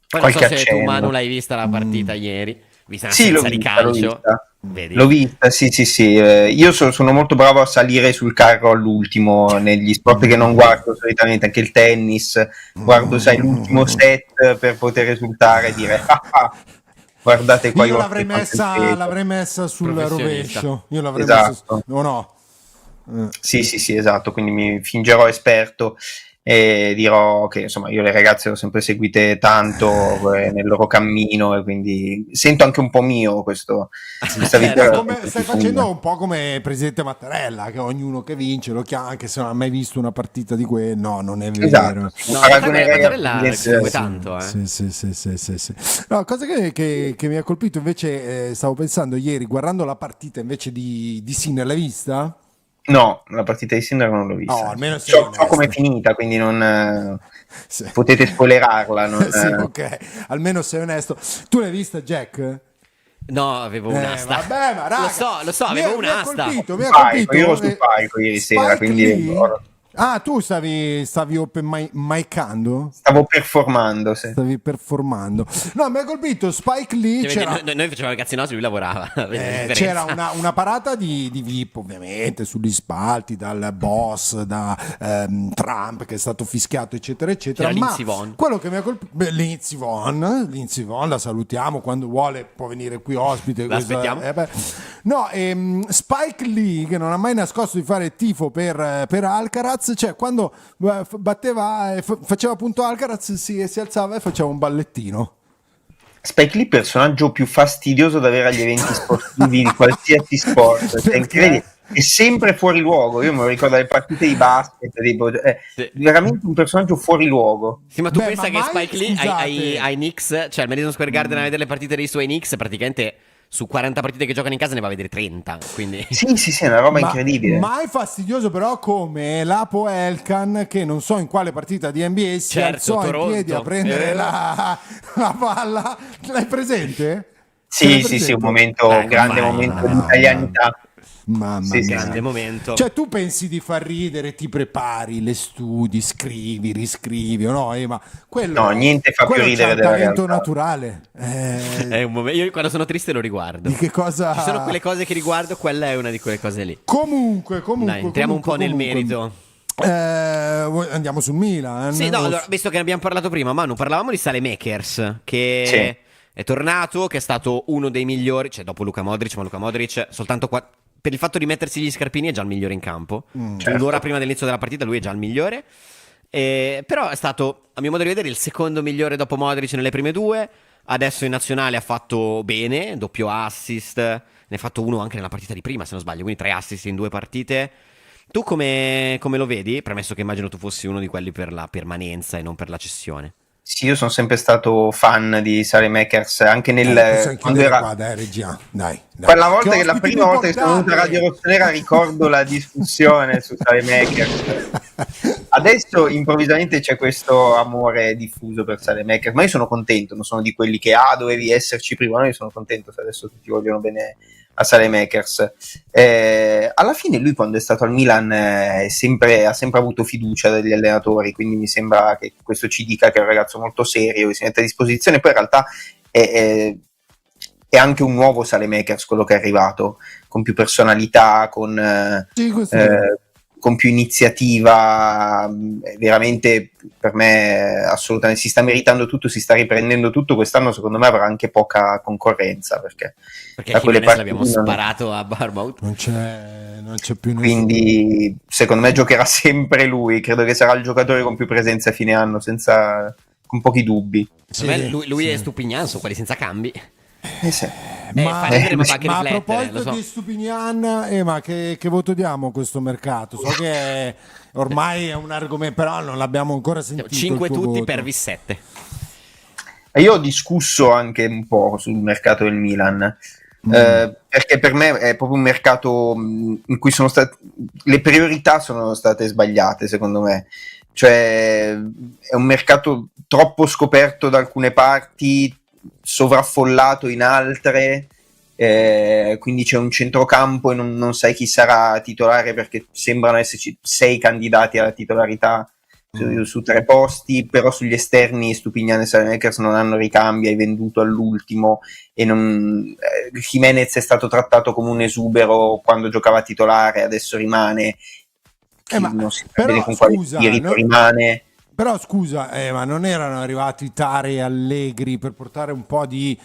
Poi non so Qualche se tu, accenno. Manu, l'hai vista la partita ieri. Vista una Sì, senza di calcio. L'ho vista, sì. Io sono molto bravo a salire sul carro all'ultimo negli sport che non guardo solitamente, anche il tennis. Guardo, sai, l'ultimo set per poter esultare e dire guardate qua. Io l'avrei messa sul Professionista. rovescio. Io l'avrei Esatto. messa. No. Sì, esatto, quindi mi fingerò esperto e dirò che insomma io le ragazze le ho sempre seguite tanto nel loro cammino e quindi sento anche un po' mio questa vita. Stai facendo un po' come presidente Mattarella, che ognuno che vince lo chiama, anche se non ha mai visto una partita di quel. No, non è vero. Esatto. No, Paragonerei segue tanto, Sì. No, cosa che mi ha colpito invece, stavo pensando ieri guardando la partita invece di Sinner, l'hai vista? No, la partita di Sinner non l'ho vista. No, almeno so come è finita, quindi non Sì. potete spoilerarla. Sì, ok, almeno sei onesto. Tu l'hai vista, Jack? No, avevo un'asta. Vabbè, ma raga, Lo so, avevo un'asta. Mi ha colpito. Io ero sul palco ieri sera, quindi Lee? Ah, tu stavi open micando? Stavo performando, sì. Stavi performando. No, mi ha colpito Spike Lee. Noi facevamo i cazzi nostri, lui lavorava. C'era una parata di VIP, ovviamente, sugli spalti, dal boss, da Trump che è stato fischiato, eccetera. C'era Ma Lindsey Vonn. quello che mi ha colpito, Lindsey Vonn, la salutiamo quando vuole, può venire qui ospite. L'aspettiamo. No, Spike Lee, che non ha mai nascosto di fare tifo per Alcaraz, cioè quando batteva faceva appunto Alcaraz si alzava e faceva un ballettino. Spike Lee, personaggio più fastidioso da avere agli eventi sportivi di qualsiasi sport, cioè, incredibile. È sempre fuori luogo. Io me lo ricordo alle partite di basket, veramente un personaggio fuori luogo. Sì, ma tu pensa che Spike Lee ai Knicks, cioè al Madison Square Garden a vedere le partite dei suoi Knicks, praticamente su 40 partite che giocano in casa ne va a vedere 30, quindi... Sì, è una roba incredibile. Ma è fastidioso però come Lapo Elkan, che non so in quale partita di NBA si alzò in piedi a prendere la palla. L'hai presente? Sì, un grande momento di italianità. Mamma mia. Grande momento. Cioè tu pensi di far ridere, ti prepari, le studi, scrivi, riscrivi, no? Ma quello, no, niente fa più ridere della realtà. talento naturale. È un momento. Io quando sono triste lo riguardo. Di che cosa? Ci sono quelle cose che riguardo, quella è una di quelle cose lì. Comunque. Dai, entriamo un po' nel merito. Andiamo sul Milan. Sì, no, allora, visto che ne abbiamo parlato prima, Manu, parlavamo di Saelemaekers, che è tornato, che è stato uno dei migliori, cioè dopo Luka Modric, ma Luka Modric soltanto per il fatto di mettersi gli scarpini è già il migliore in campo. Un'ora prima dell'inizio della partita lui è già il migliore. Però è stato, a mio modo di vedere, il secondo migliore dopo Modric nelle prime due. Adesso in nazionale ha fatto bene, doppio assist, ne ha fatto uno anche nella partita di prima, se non sbaglio, quindi 3 assist in 2 partite. Tu come lo vedi? Premesso che immagino tu fossi uno di quelli per la permanenza e non per la cessione. Sì, io sono sempre stato fan di Saelemaekers, anche quando chiudere era qua, dai, regia. Dai. quella volta Che che la ospiti prima più volta che sono venuto a importante. Radio Rossonera ricordo la discussione su Saelemaekers. Adesso improvvisamente c'è questo amore diffuso per Saelemaekers, ma io sono contento, non sono di quelli che dovevi esserci prima, no, io sono contento se adesso tutti vogliono bene a Saelemaekers. Alla fine lui quando è stato al Milan ha sempre avuto fiducia degli allenatori, quindi mi sembra che questo ci dica che è un ragazzo molto serio, che si mette a disposizione. Poi in realtà è anche un nuovo Saelemaekers quello che è arrivato, con più personalità, con più iniziativa. Veramente per me assolutamente si sta meritando tutto, si sta riprendendo tutto. Quest'anno secondo me avrà anche poca concorrenza, perché a Jimenez l'abbiamo sparato a Bournemouth, non c'è più nessuno. Quindi secondo me giocherà sempre lui, credo che sarà il giocatore con più presenza a fine anno, con pochi dubbi. Lui e Stupignan sono quelli senza cambi. Sì. Ma a lo proposito so. di Stupignan, ma che voto diamo a questo mercato? So che ormai è un argomento, però non l'abbiamo ancora sentito. 5 il tuo tutti voto. per Vissette. Io ho discusso anche un po' sul mercato del Milan, perché per me è proprio un mercato in cui le priorità sono state sbagliate, secondo me. Cioè è un mercato troppo scoperto da alcune parti, sovraffollato in altre, quindi c'è un centrocampo e non sai chi sarà titolare, perché sembrano esserci 6 candidati alla titolarità su 3 posti, però sugli esterni Stupignan e Saelemaekers non hanno ricambi, hai venduto all'ultimo, e Jimenez è stato trattato come un esubero quando giocava titolare, adesso rimane, non si sa bene con quale spirito rimane. Però scusa, ma non erano arrivati Tare e Allegri per portare un po' di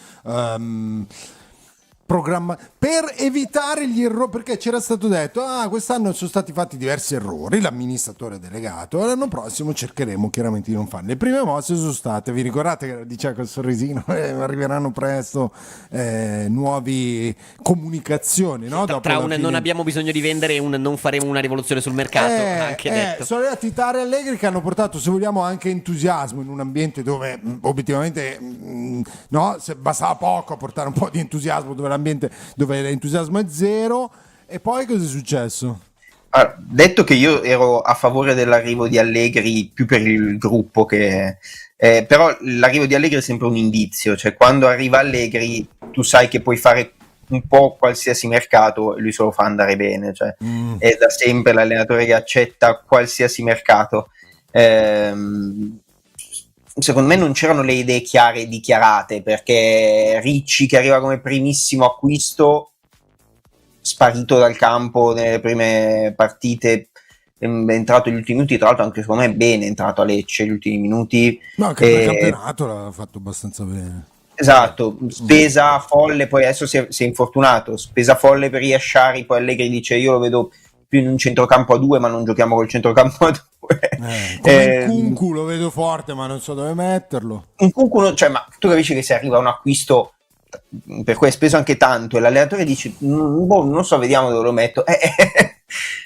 programma per evitare gli errori? Perché c'era stato detto: quest'anno sono stati fatti diversi errori, l'amministratore delegato, l'anno prossimo cercheremo chiaramente di non farli. Le prime mosse sono state, vi ricordate che diceva col sorrisino, arriveranno presto nuove comunicazioni, no? Tra non abbiamo bisogno di vendere e non faremo una rivoluzione sul mercato, anche detto. Sono arrivati Tare e Allegri che hanno portato, se vogliamo, anche entusiasmo in un ambiente dove obiettivamente bastava poco a portare un po' di entusiasmo, dove l'entusiasmo è zero. E poi cosa è successo? Allora, detto che io ero a favore dell'arrivo di Allegri più per il gruppo che però l'arrivo di Allegri è sempre un indizio, cioè quando arriva Allegri tu sai che puoi fare un po' qualsiasi mercato e lui se lo fa andare bene, cioè è da sempre l'allenatore che accetta qualsiasi mercato. Secondo me non c'erano le idee chiare e dichiarate, perché Ricci, che arriva come primissimo acquisto, sparito dal campo nelle prime partite, è entrato negli ultimi minuti, tra l'altro anche secondo me bene, è entrato a Lecce gli ultimi minuti. No, anche il campionato l'ha fatto abbastanza bene. Esatto, spesa folle, poi adesso si è infortunato, spesa folle per Iasciari, poi Allegri dice io lo vedo più in un centrocampo a 2, ma non giochiamo col centrocampo a 2. Come Nkunku lo vedo forte, ma non so dove metterlo. Nkunku, cioè, ma tu capisci che se arriva un acquisto per cui hai speso anche tanto e l'allenatore dice non so, vediamo dove lo metto,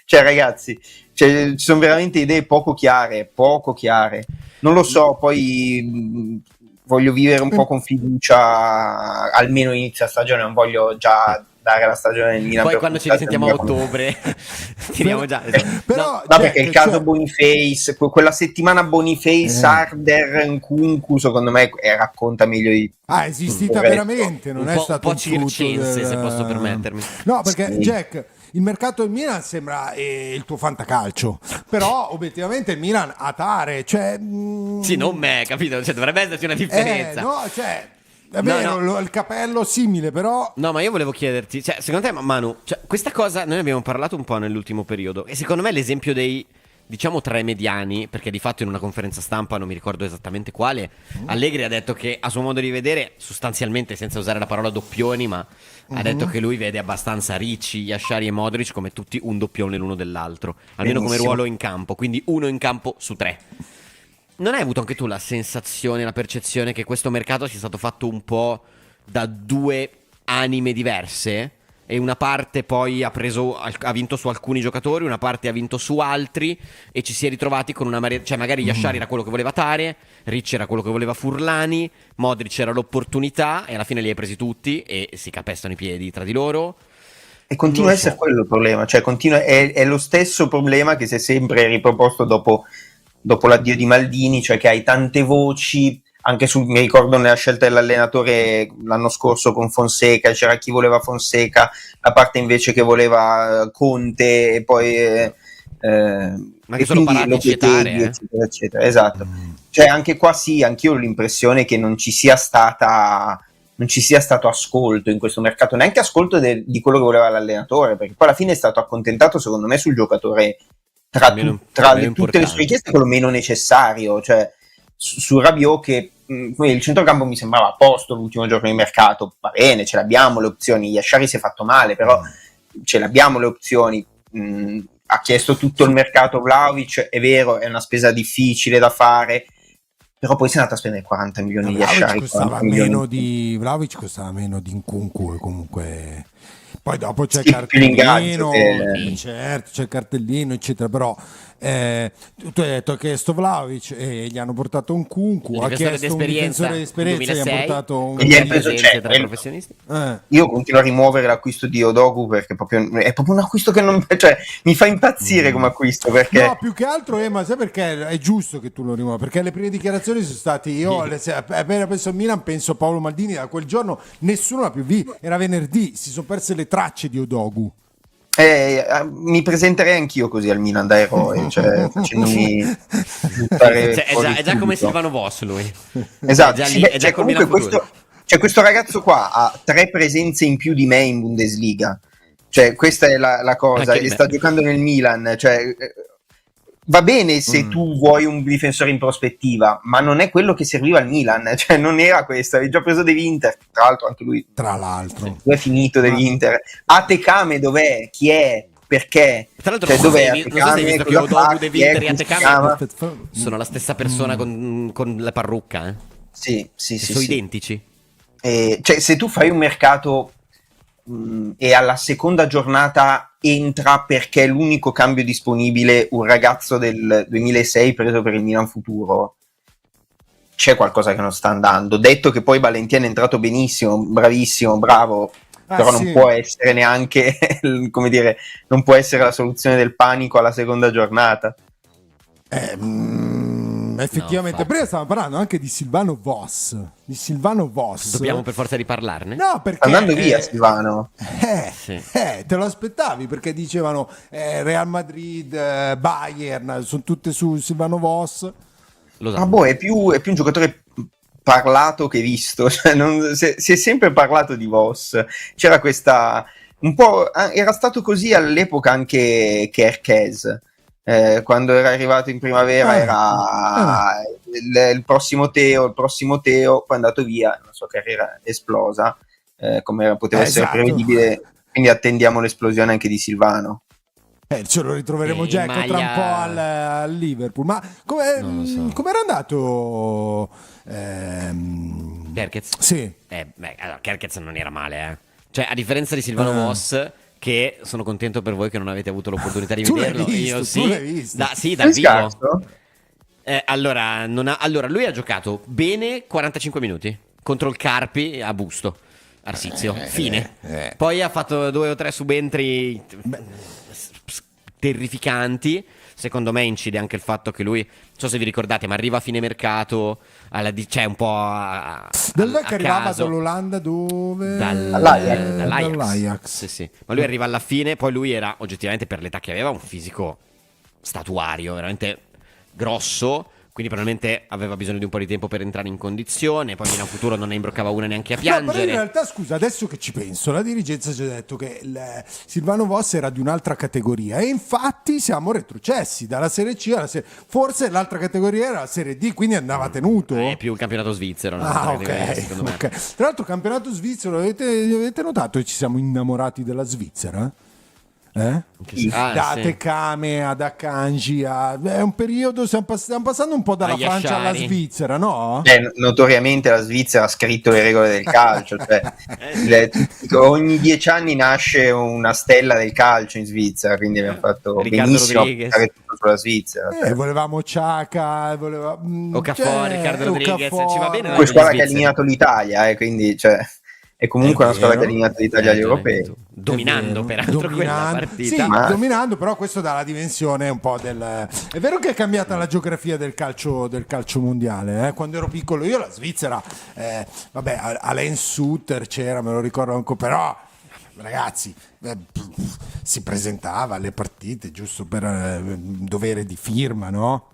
cioè ragazzi, ci sono veramente idee poco chiare, non lo so. Poi voglio vivere un po' con fiducia, almeno inizio stagione, non voglio già dare la stagione del Milan. Poi quando ci risentiamo a ottobre tiriamo già. Però perché il caso Boniface, quella settimana Boniface, Harder, Nkunku, secondo me racconta meglio di è esistita veramente, non è stato un po' circense, se posso permettermi. No, perché Jack, il mercato del Milan sembra il tuo fantacalcio, però obiettivamente il Milan ha Tare, cioè sì, non me, capito? Cioè, dovrebbe esserci una differenza. È vero, il capello simile, però. No, ma io volevo chiederti, cioè, secondo te, Manu, questa cosa noi ne abbiamo parlato un po' nell'ultimo periodo, e secondo me l'esempio dei, diciamo, 3 mediani, perché di fatto in una conferenza stampa, non mi ricordo esattamente quale, Allegri ha detto che a suo modo di vedere, sostanzialmente senza usare la parola doppioni, ma ha detto che lui vede abbastanza Ricci, Iasciari e Modric come tutti un doppione l'uno dell'altro, almeno come ruolo in campo, quindi uno in campo su 3. non hai avuto anche tu la sensazione, la percezione che questo mercato sia stato fatto un po' da due anime diverse? E una parte poi ha vinto su alcuni giocatori, una parte ha vinto su altri, e ci si è ritrovati con una cioè magari Yashari era quello che voleva Tare, Ricci era quello che voleva Furlani, Modric era l'opportunità, e alla fine li hai presi tutti e si calpestano i piedi tra di loro. E continua a essere quello il problema, cioè è lo stesso problema che si è sempre riproposto dopo l'addio di Maldini, cioè che hai tante voci. Anche mi ricordo nella scelta dell'allenatore l'anno scorso con Fonseca, c'era chi voleva Fonseca, la parte invece che voleva Conte, e poi ma che sono parati a citare, eccetera, eccetera. Esatto. Cioè anche qua sì, anch'io ho l'impressione che non ci sia stato ascolto in questo mercato, neanche ascolto di quello che voleva l'allenatore, perché poi alla fine è stato accontentato secondo me sul giocatore tra tutte le sue richieste quello meno necessario, cioè su Rabiot che il centrocampo mi sembrava a posto l'ultimo giorno di mercato, va bene, ce l'abbiamo le opzioni, Yashari si è fatto male, però ce l'abbiamo le opzioni, ha chiesto tutto il mercato Vlahovic, è vero, è una spesa difficile da fare, però poi si è andato a spendere 40 milioni di Yashari. Vlahovic costava meno di Nkunku, comunque poi dopo c'è il cartellino, certo, c'è il cartellino eccetera, però tu hai detto che sto Vlahovic e gli hanno portato un Nkunku, ha chiesto un difensore di esperienza, gli hanno portato un professionisti. Io continuo a rimuovere l'acquisto di Odogu perché è proprio un acquisto che non, cioè, mi fa impazzire come acquisto, perché no, più che altro ma sai perché è giusto che tu lo rimuova, perché le prime dichiarazioni sono state appena penso a Milan penso a Paolo Maldini, da quel giorno nessuno l'ha più visto, era venerdì, si sono perse le tracce di Odogu. Mi presenterei anch'io così al Milan da eroe, cioè facendomi buttare è già come Silvano Voss lui. Esatto, è già comunque questo ragazzo qua ha 3 presenze in più di me in Bundesliga, cioè questa è la cosa, e sta giocando nel Milan, cioè va bene se tu vuoi un difensore in prospettiva, ma non è quello che serviva al Milan, cioè non era questo, avevi già preso dell'Inter, tra l'altro anche lui è finito dell'Inter. Atekame dov'è? Chi è? Perché? Tra l'altro dov'è Atekame? Che Odogu, De Winter e Atekame sono la stessa persona con la parrucca, sì, sono identici. Cioè se tu fai un mercato e alla seconda giornata entra, perché è l'unico cambio disponibile, un ragazzo del 2006 preso per il Milan futuro, c'è qualcosa che non sta andando. Detto che poi Valentino è entrato benissimo, bravissimo, bravo, però non può essere neanche come dire, non può essere la soluzione del panico alla seconda giornata. Effettivamente, prima stavamo parlando anche di Silvano Voss. Dobbiamo per forza riparlarne? No, perché andando via Silvano. Te lo aspettavi, perché dicevano Real Madrid, Bayern, sono tutte su Silvano Voss. È più un giocatore parlato che visto, cioè si è sempre parlato di Voss. C'era questa un po', era stato così all'epoca anche Kerkez. Quando era arrivato in primavera era il prossimo Teo, poi è andato via, la sua carriera è esplosa, come poteva essere prevedibile, quindi attendiamo l'esplosione anche di Silvano. Ce lo ritroveremo Jack tra un po' al Liverpool. Ma com'era andato Kerkez? Sì. Allora, Kerkez non era male, cioè a differenza di Silvano Voss, che sono contento per voi che non avete avuto l'opportunità di vederlo. Io sì. Tu l'hai visto? Sì, dal vivo. Allora, lui ha giocato bene 45 minuti contro il Carpi a Busto, Arsizio, fine. Poi ha fatto 2 o 3 subentri terrificanti. Secondo me incide anche il fatto che lui, non so se vi ricordate, ma arriva a fine mercato, cioè un po' dov'è che arrivava dall'Olanda? Dove? Dall'Ajax. Sì. Ma lui arriva alla fine, poi lui era oggettivamente, per l'età che aveva, un fisico statuario, veramente grosso, quindi probabilmente aveva bisogno di un po' di tempo per entrare in condizione, poi in futuro non ne imbroccava una neanche a piangere. No, però in realtà, scusa, adesso che ci penso, la dirigenza ci ha detto che Silvano Voss era di un'altra categoria, e infatti siamo retrocessi dalla Serie C alla Serie... Forse l'altra categoria era la Serie D, quindi andava tenuto. È più il campionato svizzero, no? Secondo me. Tra l'altro campionato svizzero, avete notato che ci siamo innamorati della Svizzera? Da sì. Tekame ad Akanji, è un periodo, stiamo passando un po' dalla Agli Francia alla Asciari. Svizzera, no? Notoriamente la Svizzera ha scritto le regole del calcio, cioè ogni 10 anni nasce una stella del calcio in Svizzera, quindi abbiamo fatto Riccardo benissimo a Rodriguez. puntare tutto sulla Svizzera. cioè. Volevamo Ciaka, Okafor, Riccardo Rodriguez, ci va bene, Poi squadra che ha Svizzeri. eliminato l'Italia, quindi cioè, è comunque una squadra che ha eliminato l'Italia agli europei. Dominando peraltro quella partita. Sì, dominando, però questo dà la dimensione un po' del... È vero che è cambiata la geografia del calcio mondiale, quando ero piccolo io la Svizzera, vabbè, Alain Sutter c'era, me lo ricordo ancora, però ragazzi, si presentava alle partite giusto per dovere di firma, no?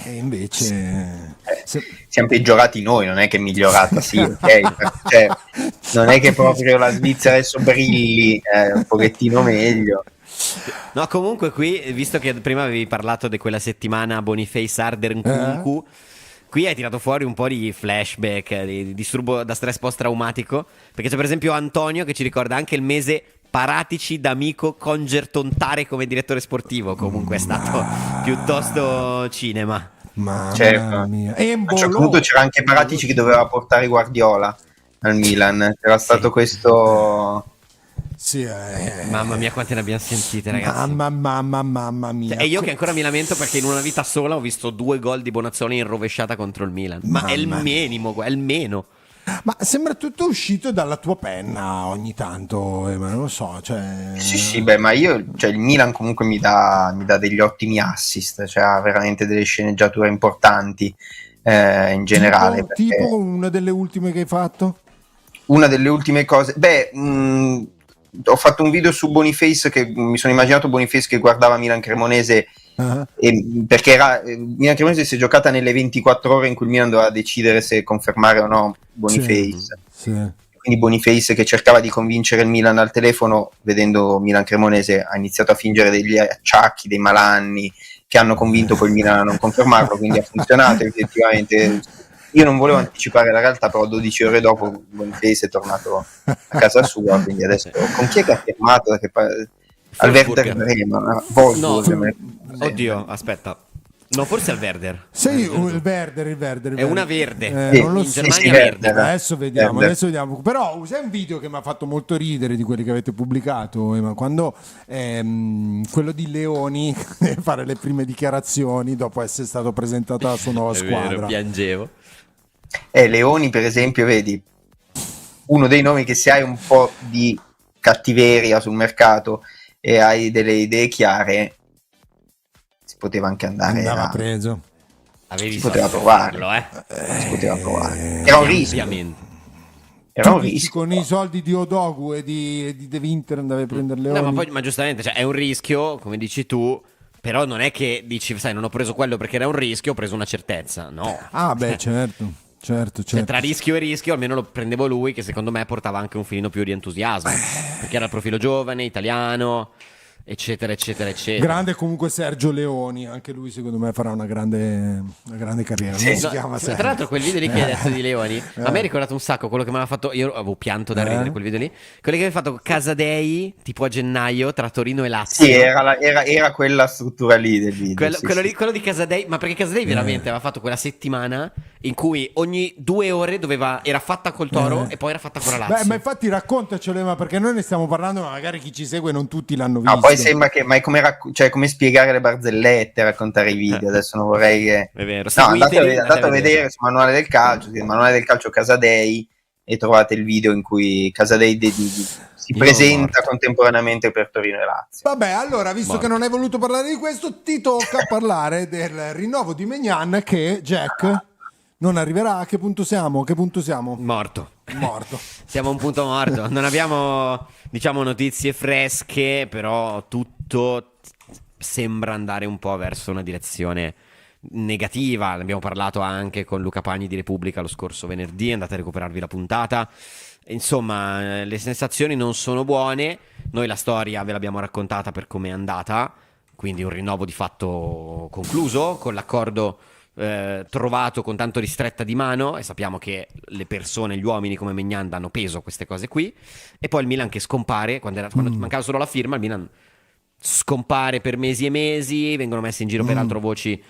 E invece siamo peggiorati noi, non è che è migliorata, sì, ok? Cioè, non è che proprio la Svizzera adesso brilli, è un pochettino meglio. No, comunque qui, visto che prima avevi parlato di quella settimana Boniface Arder Nkunku, qui hai tirato fuori un po' di flashback, di disturbo da stress post-traumatico, perché c'è per esempio Antonio che ci ricorda anche il mese Paratici d'amico Congertontare come direttore sportivo, comunque è stato piuttosto cinema. Mamma mia. A un certo punto c'era anche Paratici che doveva portare Guardiola al Milan, c'era stato questo... Sì, Mamma mia, quante ne abbiamo sentite, ragazzi. Mamma mia. E io che ancora mi lamento perché in una vita sola ho visto 2 gol di Bonazzoli in rovesciata contro il Milan. Ma è il minimo, è il meno. Ma sembra tutto uscito dalla tua penna ogni tanto, ma non lo so, cioè... Sì, beh, ma io, cioè il Milan comunque mi dà degli ottimi assist, cioè ha veramente delle sceneggiature importanti in generale. Tipo una delle ultime che hai fatto? Una delle ultime cose, ho fatto un video su Boniface che mi sono immaginato Boniface che guardava Milan Cremonese perché Milan Cremonese si è giocata nelle 24 ore in cui il Milan doveva decidere se confermare o no Boniface. Sì. Quindi Boniface che cercava di convincere il Milan al telefono, vedendo Milan Cremonese ha iniziato a fingere degli acciacchi, dei malanni che hanno convinto poi il Milan a non confermarlo, quindi ha funzionato effettivamente. Io non volevo anticipare la realtà, però 12 ore dopo Boniface è tornato a casa sua, quindi adesso con chi è che ha firmato? Al Werder Bremen, No, oddio, aspetta. No, forse al Werder. Sì, il Werder. È una verde. Non lo in so. Germania verde. Adesso vediamo. Però c'è un video che mi ha fatto molto ridere di quelli che avete pubblicato, ma quando quello di Leoni fare le prime dichiarazioni dopo essere stato presentato alla sua nuova squadra. Vero, piangevo. Leoni, per esempio, vedi, uno dei nomi che se hai un po' di cattiveria sul mercato e hai delle idee chiare, si poteva anche andare preso. Si poteva provare. Si poteva provare. Era un rischio. Era un rischio. Con i soldi di Odogu e di De Winter andavi a prendere Leoni. No, ma giustamente, cioè, è un rischio, come dici tu. Però non è che dici, sai, non ho preso quello perché era un rischio, ho preso una certezza. No. Ah, beh, certo. Cioè, tra rischio e rischio almeno lo prendevo lui, che secondo me portava anche un filino più di entusiasmo, perché era il profilo giovane, italiano, eccetera. Grande comunque Sergio Leoni, anche lui secondo me farà una grande carriera. Sì. Non si chiama Tra l'altro quel video lì che hai detto di Leoni a me ha ricordato un sacco quello che mi aveva fatto, io avevo pianto da ridere quel video lì, quelli che aveva fatto Casadei tipo a gennaio tra Torino e Lazio. Sì, era quella struttura lì del video. Quello di Casadei, ma perché Casadei veramente aveva fatto quella settimana in cui ogni 2 ore era fatta col Toro e poi era fatta con la Lazio. Beh, ma infatti raccontacelo, ma perché noi ne stiamo parlando, ma magari chi ci segue non tutti l'hanno visto. Poi sembra che, ma è come spiegare le barzellette, raccontare i video. Adesso non vorrei che... È vero, andate a vedere sul manuale del calcio, il manuale del calcio Casadei, e trovate il video in cui Casadei si presenta contemporaneamente per Torino e Lazio. Vabbè, allora, visto che non hai voluto parlare di questo, ti tocca parlare del rinnovo di Maignan che, Jack, non arriverà. A che punto siamo? Morto. Siamo a un punto morto. Non abbiamo, notizie fresche, però tutto sembra andare un po' verso una direzione negativa. Ne abbiamo parlato anche con Luca Pagni di Repubblica lo scorso venerdì, andate a recuperarvi la puntata. Insomma, le sensazioni non sono buone. Noi la storia ve l'abbiamo raccontata per come è andata, quindi un rinnovo di fatto concluso con l'accordo trovato con tanto di stretta di mano, e sappiamo che le persone, gli uomini come Maignan danno peso a queste cose qui. E poi il Milan che scompare quando mancava solo la firma. Il Milan scompare per mesi e mesi, vengono messe in giro peraltro voci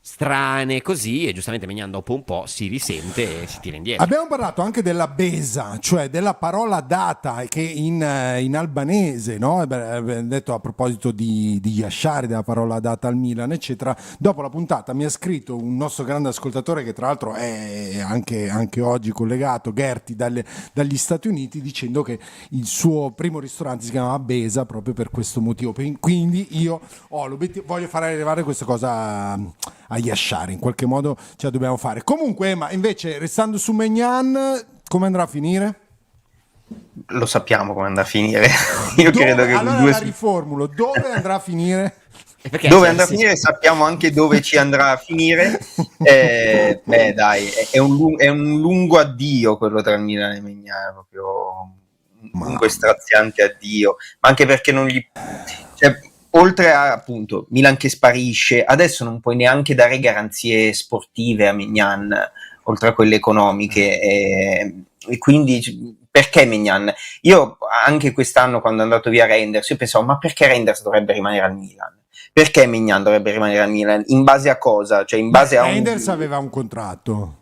strane così, e giustamente Maignan dopo un po' si risente e si tira indietro. Abbiamo parlato anche della besa, cioè della parola data, che in albanese, no? Abbiamo detto a proposito di Yashari, della parola data al Milan, eccetera. Dopo la puntata mi ha scritto un nostro grande ascoltatore, che tra l'altro è anche oggi collegato, Gerti, dagli Stati Uniti, dicendo che il suo primo ristorante si chiamava Besa proprio per questo motivo. Quindi io ho l'obiettivo, voglio far arrivare questa cosa a Yashari, in qualche modo ce la dobbiamo fare. Comunque, ma invece restando su Maignan, come andrà a finire? Lo sappiamo come andrà a finire. Io credo che allora la riformulo, dove andrà a finire? Dove andrà a finire sappiamo anche dove ci andrà a finire. Beh dai, è un lungo addio quello tra il Milan e Maignan, proprio un lungo e straziante addio, ma anche perché non gli... Cioè, oltre a appunto Milan che sparisce, adesso non puoi neanche dare garanzie sportive a Maignan, oltre a quelle economiche, e quindi perché Maignan? Io anche quest'anno, quando è andato via Reinders, io pensavo, ma perché Reinders dovrebbe rimanere al Milan? Perché Maignan dovrebbe rimanere al Milan? In base a cosa? Cioè in base a Reinders aveva un contratto.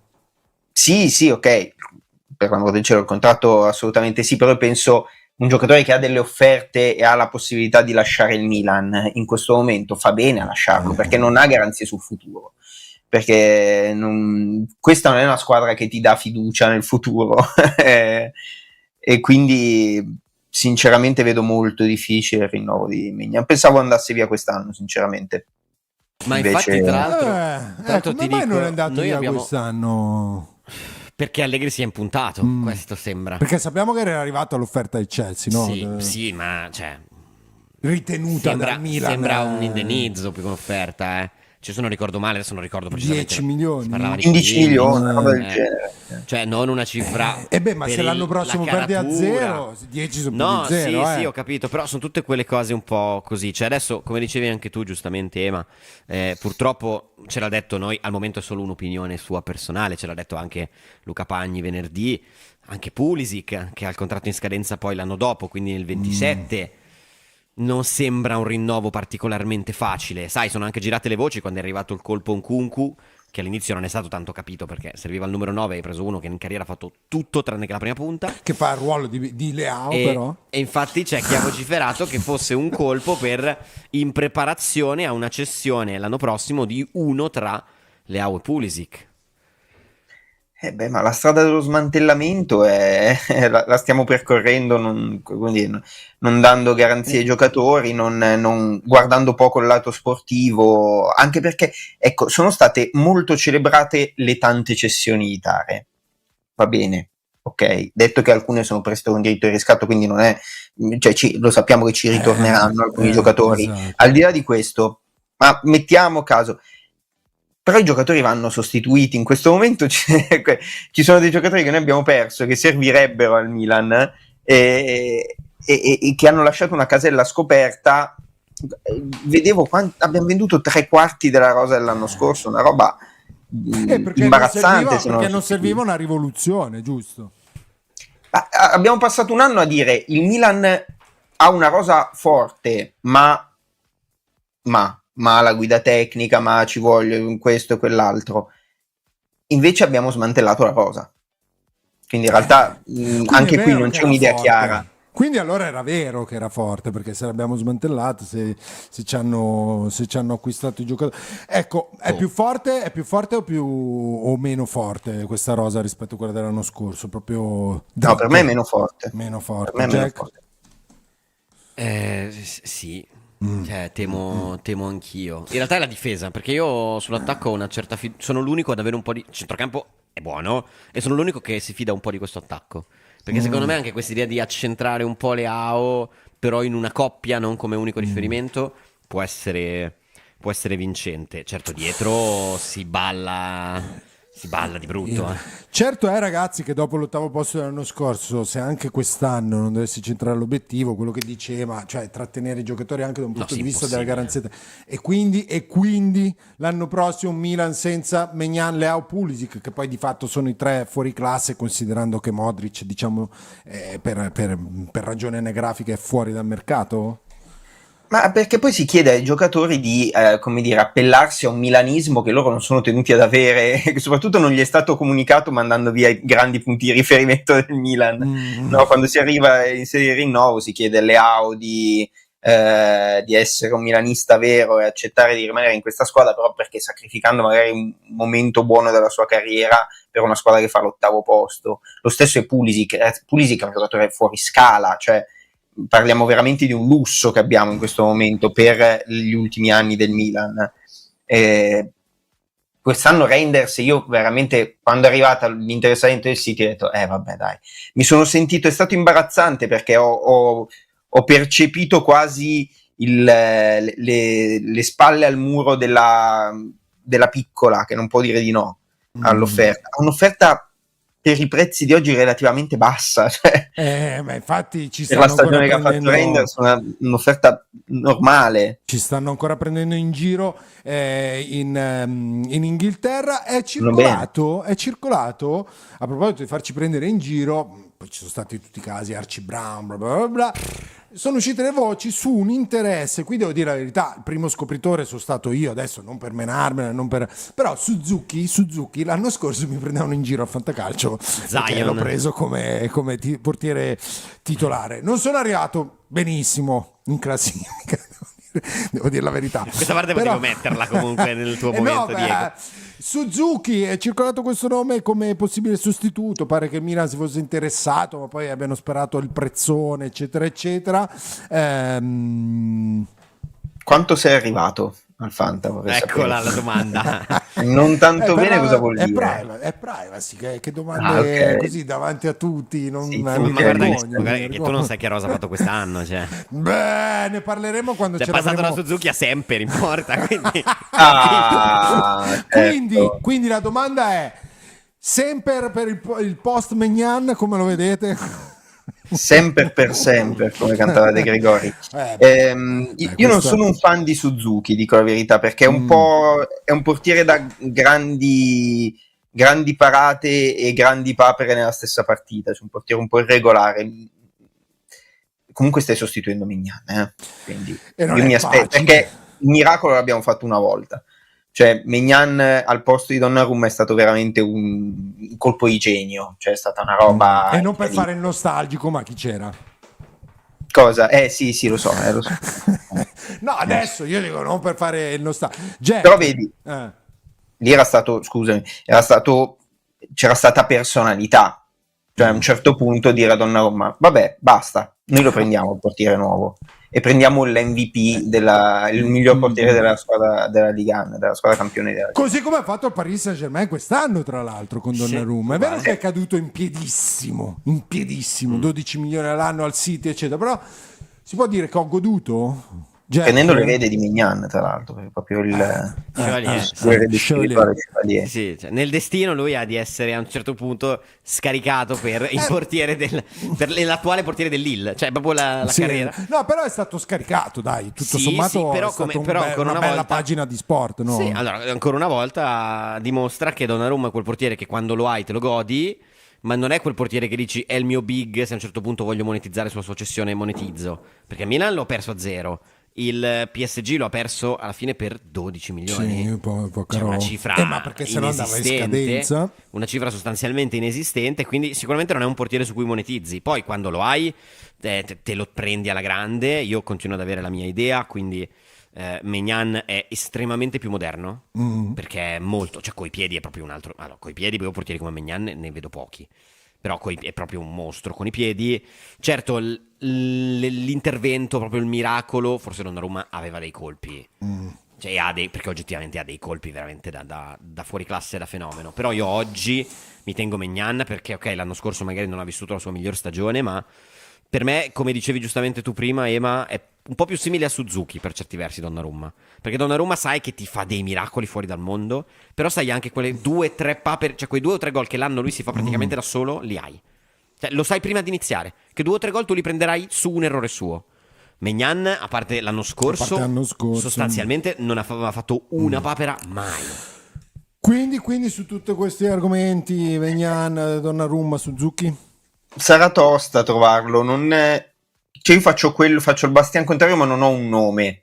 Sì, ok, per l'amor del cielo il contratto assolutamente sì, però io penso un giocatore che ha delle offerte e ha la possibilità di lasciare il Milan in questo momento fa bene a lasciarlo, perché non ha garanzie sul futuro, perché questa non è una squadra che ti dà fiducia nel futuro e quindi sinceramente vedo molto difficile il rinnovo di Maignan. Pensavo andasse via quest'anno, sinceramente. Ma invece... infatti tra l'altro come mai non è andato via quest'anno? Perché Allegri si è impuntato, questo sembra. Perché sappiamo che era arrivato all'offerta del Chelsea, no? Sì, ma cioè ritenuta dal Milan. Sembra un indennizzo più che un'offerta, eh. Cioè, se non ricordo male, adesso non ricordo precisamente. 10 milioni. 15 milioni, una roba del genere. Cioè, non una cifra. Ma se l'anno prossimo perdi a zero, 10 sono più di zero. Sì, ho capito. Però sono tutte quelle cose un po' così. Cioè, adesso, come dicevi anche tu, giustamente, Ema, purtroppo ce l'ha detto noi. Al momento è solo un'opinione sua personale. Ce l'ha detto anche Luca Pagni venerdì. Anche Pulisic, che ha il contratto in scadenza poi l'anno dopo, quindi nel 27. Non sembra un rinnovo particolarmente facile. Sai, sono anche girate le voci quando è arrivato il colpo Nkunku, che all'inizio non è stato tanto capito perché serviva il numero 9, hai preso uno che in carriera ha fatto tutto tranne che la prima punta, che fa il ruolo di Leao, però. E infatti c'è chi ha vociferato che fosse un colpo in preparazione a una cessione l'anno prossimo di uno tra Leao e Pulisic. Ma la strada dello smantellamento la stiamo percorrendo, non dando garanzie ai giocatori, non guardando poco il lato sportivo, anche perché ecco, sono state molto celebrate le tante cessioni di Tare, va bene, ok, detto che alcune sono prestate con diritto di riscatto, quindi non è, cioè, lo sappiamo che ci ritorneranno alcuni giocatori, esatto. Al di là di questo, ma mettiamo caso, però i giocatori vanno sostituiti. In questo momento ci sono dei giocatori che noi abbiamo perso, che servirebbero al Milan e che hanno lasciato una casella scoperta. Vedevo abbiamo venduto 3/4 della rosa dell'anno scorso, una roba imbarazzante. Perché non serviva una rivoluzione, giusto? Abbiamo passato un anno a dire il Milan ha una rosa forte, ma la guida tecnica, ma ci voglio questo e quell'altro. Invece abbiamo smantellato la rosa. Quindi in realtà anche qui non c'è un'idea forte. Chiara. Quindi allora era vero che era forte, perché se l'abbiamo smantellato, se ci hanno acquistato i giocatori. Ecco, è più forte o meno forte questa rosa rispetto a quella dell'anno scorso? Proprio no, per me è meno forte. Meno forte. Per me è meno forte. Sì. Cioè, temo anch'io. In realtà è la difesa, perché io sull'attacco ho una certa sono l'unico ad avere un po' di centrocampo è buono e sono l'unico che si fida un po' di questo attacco, perché secondo me anche questa idea di accentrare un po' Leao però in una coppia, non come unico riferimento, può essere vincente. Certo, dietro si balla di brutto. Certo è, ragazzi, che dopo l'8° posto dell'anno scorso, se anche quest'anno non dovessi centrare l'obiettivo, quello che diceva, cioè trattenere i giocatori anche da un punto di vista della garanzia, e quindi l'anno prossimo Milan senza Maignan, Leao, Pulisic, che poi di fatto sono i 3 fuori classe, considerando che Modric, diciamo, per ragione anagrafica è fuori dal mercato? Ma perché poi si chiede ai giocatori di, come dire, appellarsi a un milanismo che loro non sono tenuti ad avere, che soprattutto non gli è stato comunicato mandando via i grandi punti di riferimento del Milan. No, quando si arriva in serie di rinnovo si chiede alle Audi di essere un milanista vero e accettare di rimanere in questa squadra, però perché sacrificando magari un momento buono della sua carriera per una squadra che fa l'8º posto. Lo stesso è Pulisic è un giocatore fuori scala, cioè parliamo veramente di un lusso che abbiamo in questo momento per gli ultimi anni del Milan. Quest'anno Reinders, io veramente quando è arrivata l'interessamento del City ho detto vabbè dai, mi sono sentito, è stato imbarazzante perché ho percepito quasi le spalle al muro della piccola che non può dire di no all'offerta. Un'offerta per i prezzi di oggi relativamente bassa, cioè, ma infatti ci per la stanno stagione che ha ancora fatto prendendo, Reinders un'offerta normale. ci stanno ancora prendendo in giro in Inghilterra. È circolato a proposito di farci prendere in giro, poi ci sono stati tutti i casi Archie Brown, bla bla bla bla. Sono uscite le voci su un interesse, qui devo dire la verità, il primo scopritore sono stato io, adesso non per menarmela, però Suzuki l'anno scorso mi prendevano in giro a Fantacalcio, perché l'ho preso come portiere titolare. Non sono arrivato benissimo in classifica, devo dire la verità. Questa parte potevo metterla comunque nel tuo momento, Diego. Suzuki, è circolato questo nome come possibile sostituto, pare che il Milan si fosse interessato, ma poi abbiano sperato il prezzone, eccetera eccetera. Quanto sei arrivato al Fanta? Eccola la domanda. Non tanto bene, cosa vuol dire? È privacy, che domande okay. Così davanti a tutti, non Sì, ma guarda che tu non sai che rosa ha fatto quest'anno, cioè. Beh, ne parleremo quando c'è passato la Suzuki a sempre in porta, quindi certo. quindi la domanda è sempre per il post Maignan, come lo vedete? Sempre per sempre, come cantava De Gregori. Io non sono un fan di Suzuki, dico la verità, perché è un portiere da grandi parate e grandi papere nella stessa partita, c'è un portiere un po' irregolare. Comunque stai sostituendo Maignan, quindi io mi aspetto, perché il miracolo l'abbiamo fatto una volta. Cioè, Maignan al posto di Donnarumma è stato veramente un colpo di genio, cioè è stata una roba. E non per fare il nostalgico, ma chi c'era? Cosa? Sì, lo so. No, adesso io dico non per fare il nostalgico. Però vedi, lì era stato, scusami, c'era stata personalità. Cioè a un certo punto dire a Donnarumma, vabbè, basta, noi lo prendiamo il portiere nuovo. E prendiamo l'MVP, il miglior portiere della squadra della Liga, della squadra campione della Liga. Così come ha fatto il Paris Saint-Germain quest'anno, tra l'altro, con Donnarumma. È vero che è caduto in piedissimo, 12 milioni all'anno al City, eccetera, però si può dire che ho goduto? Prendendo le vede di Maignan, tra l'altro, perché proprio Chevalier. Sì, cioè, nel destino lui ha di essere a un certo punto scaricato per il portiere per l'attuale portiere del Lille, cioè proprio la carriera. No, però è stato scaricato, dai, tutto sommato però è stato una bella volta, pagina di sport, no? Sì, allora ancora una volta dimostra che Donnarumma è quel portiere che quando lo hai te lo godi, ma non è quel portiere che dici è il mio big, se a un certo punto voglio monetizzare sulla sua cessione monetizzo, perché Milan l'ho perso a 0. Il PSG lo ha perso alla fine per 12 milioni. Sì, cioè una cifra ma perché se no andava in scadenza. Una cifra sostanzialmente inesistente, quindi sicuramente non è un portiere su cui monetizzi. Poi quando lo hai te lo prendi alla grande. Io continuo ad avere la mia idea, quindi Maignan è estremamente più moderno, perché è molto, cioè coi piedi è proprio un altro. Allora, coi piedi vedo portieri come Maignan ne vedo pochi. Però è proprio un mostro con i piedi. Certo, l'intervento, proprio il miracolo, forse Donnarumma aveva dei colpi. Cioè perché oggettivamente ha dei colpi veramente da fuori classe, da fenomeno. Però io oggi mi tengo Maignan perché, ok, l'anno scorso magari non ha vissuto la sua miglior stagione, ma per me, come dicevi giustamente tu prima, Ema, è un po' più simile a Suzuki per certi versi Donnarumma, perché Donnarumma sai che ti fa dei miracoli fuori dal mondo, però sai anche quelle 2-3 papere, cioè quei 2 o 3 gol che l'anno lui si fa praticamente da solo, li hai. Cioè, lo sai prima di iniziare, che 2 o 3 gol tu li prenderai su un errore suo. Maignan, a parte l'anno scorso, sostanzialmente non aveva fatto una papera mai. Quindi su tutti questi argomenti, Maignan, Donnarumma, Suzuki? Sarà tosta trovarlo, non è. cioè io faccio il bastian contrario, ma non ho un nome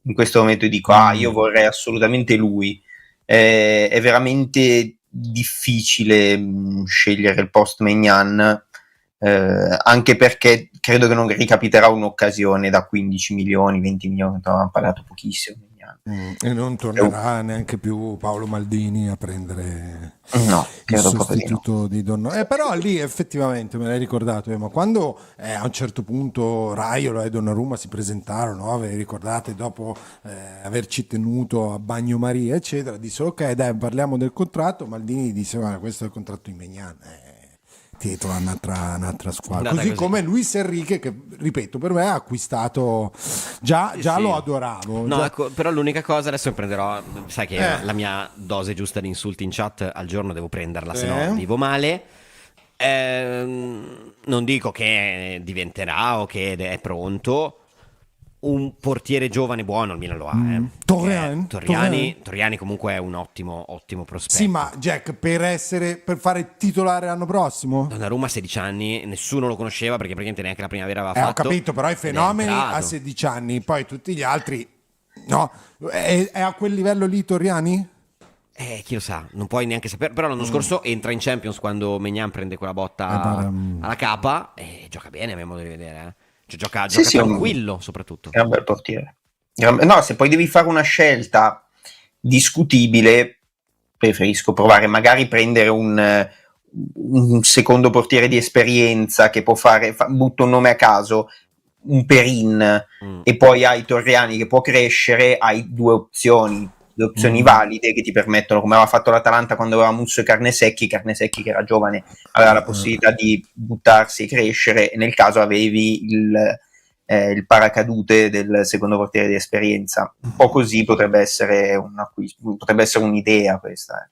in questo momento. Dico io vorrei assolutamente lui. È veramente difficile scegliere il post Maignan, anche perché credo che non ricapiterà un'occasione da 15 milioni, 20 milioni, avevamo pagato pochissimo. E non tornerà neanche più Paolo Maldini a prendere il sostituto di Donnarumma. Però lì effettivamente me l'hai ricordato, ma quando a un certo punto Raiola e Donnarumma si presentarono, vi ricordate, dopo averci tenuto a bagnomaria eccetera, dissero ok dai parliamo del contratto, Maldini disse guarda questo è il contratto di Maignan, titola un'altra squadra, così come Luis Enrique, che ripeto per me ha acquistato già lo adoravo. No, ecco, però l'unica cosa, adesso prenderò, sai che la mia dose giusta di insulti in chat al giorno devo prenderla, se no vivo male. Non dico che diventerà o che è pronto. Un portiere giovane buono il Milan lo ha. Torriani comunque è un ottimo prospetto. Sì, ma Jack, per fare titolare l'anno prossimo? Donnarumma a 16 anni, nessuno lo conosceva perché praticamente neanche la primavera aveva fatto. Ho capito, però i fenomeni a 16 anni, poi tutti gli altri no, è a quel livello lì Torriani? Chi lo sa, non puoi neanche sapere. Però l'anno scorso entra in Champions quando Maignan prende quella botta alla capa e gioca bene a mio modo di vedere. Cioè, gioca tranquillo, soprattutto. È un bel portiere. No, se poi devi fare una scelta discutibile, preferisco provare, magari prendere un secondo portiere di esperienza che può fare, butto un nome a caso, un Perin, e poi hai Torriani che può crescere, hai due opzioni valide che ti permettono, come aveva fatto l'Atalanta quando aveva Musso e Carnesecchi che era giovane, aveva la possibilità di buttarsi e crescere, e nel caso avevi il paracadute del secondo portiere di esperienza. Un po' così potrebbe essere un acquisto, potrebbe essere un'idea questa,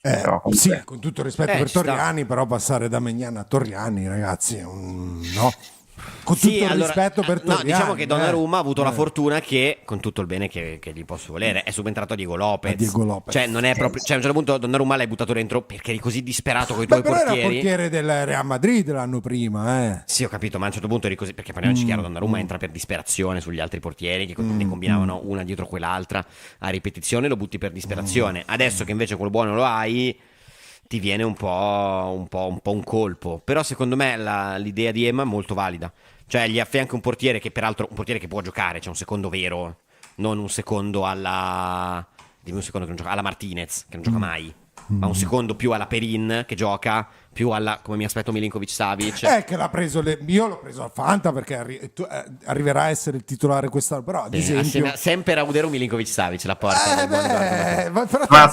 ecco. Sì, con tutto il rispetto per Torriani, però passare da Maignan a Torriani, ragazzi, no? Con tutto il rispetto per Torriani, diciamo che Donnarumma ha avuto la fortuna che, con tutto il bene che gli posso volere, è subentrato a Diego Lopez. Cioè non è proprio, cioè a un certo punto Donnarumma l'hai buttato dentro perché eri così disperato con i tuoi portieri. Era portiere del Real Madrid l'anno prima, Sì, ho capito, ma a un certo punto eri così, perché parliamoci chiaro, Donnarumma entra per disperazione sugli altri portieri che ne combinavano una dietro quell'altra a ripetizione, lo butti per disperazione. Adesso che invece quello buono lo hai, ti viene un po' un colpo. Però secondo me l'idea di Emma è molto valida. Cioè gli affianca un portiere che peraltro un portiere che può giocare, cioè un secondo vero, non un secondo alla Martinez che non gioca mai, ma un secondo più alla Perin che gioca, più alla, come mi aspetto, Milinkovic-Savic. Che l'ha preso io l'ho preso al Fanta perché arriverà a essere il titolare quest'anno, però ad esempio sempre Audero Milinkovic-Savic la porta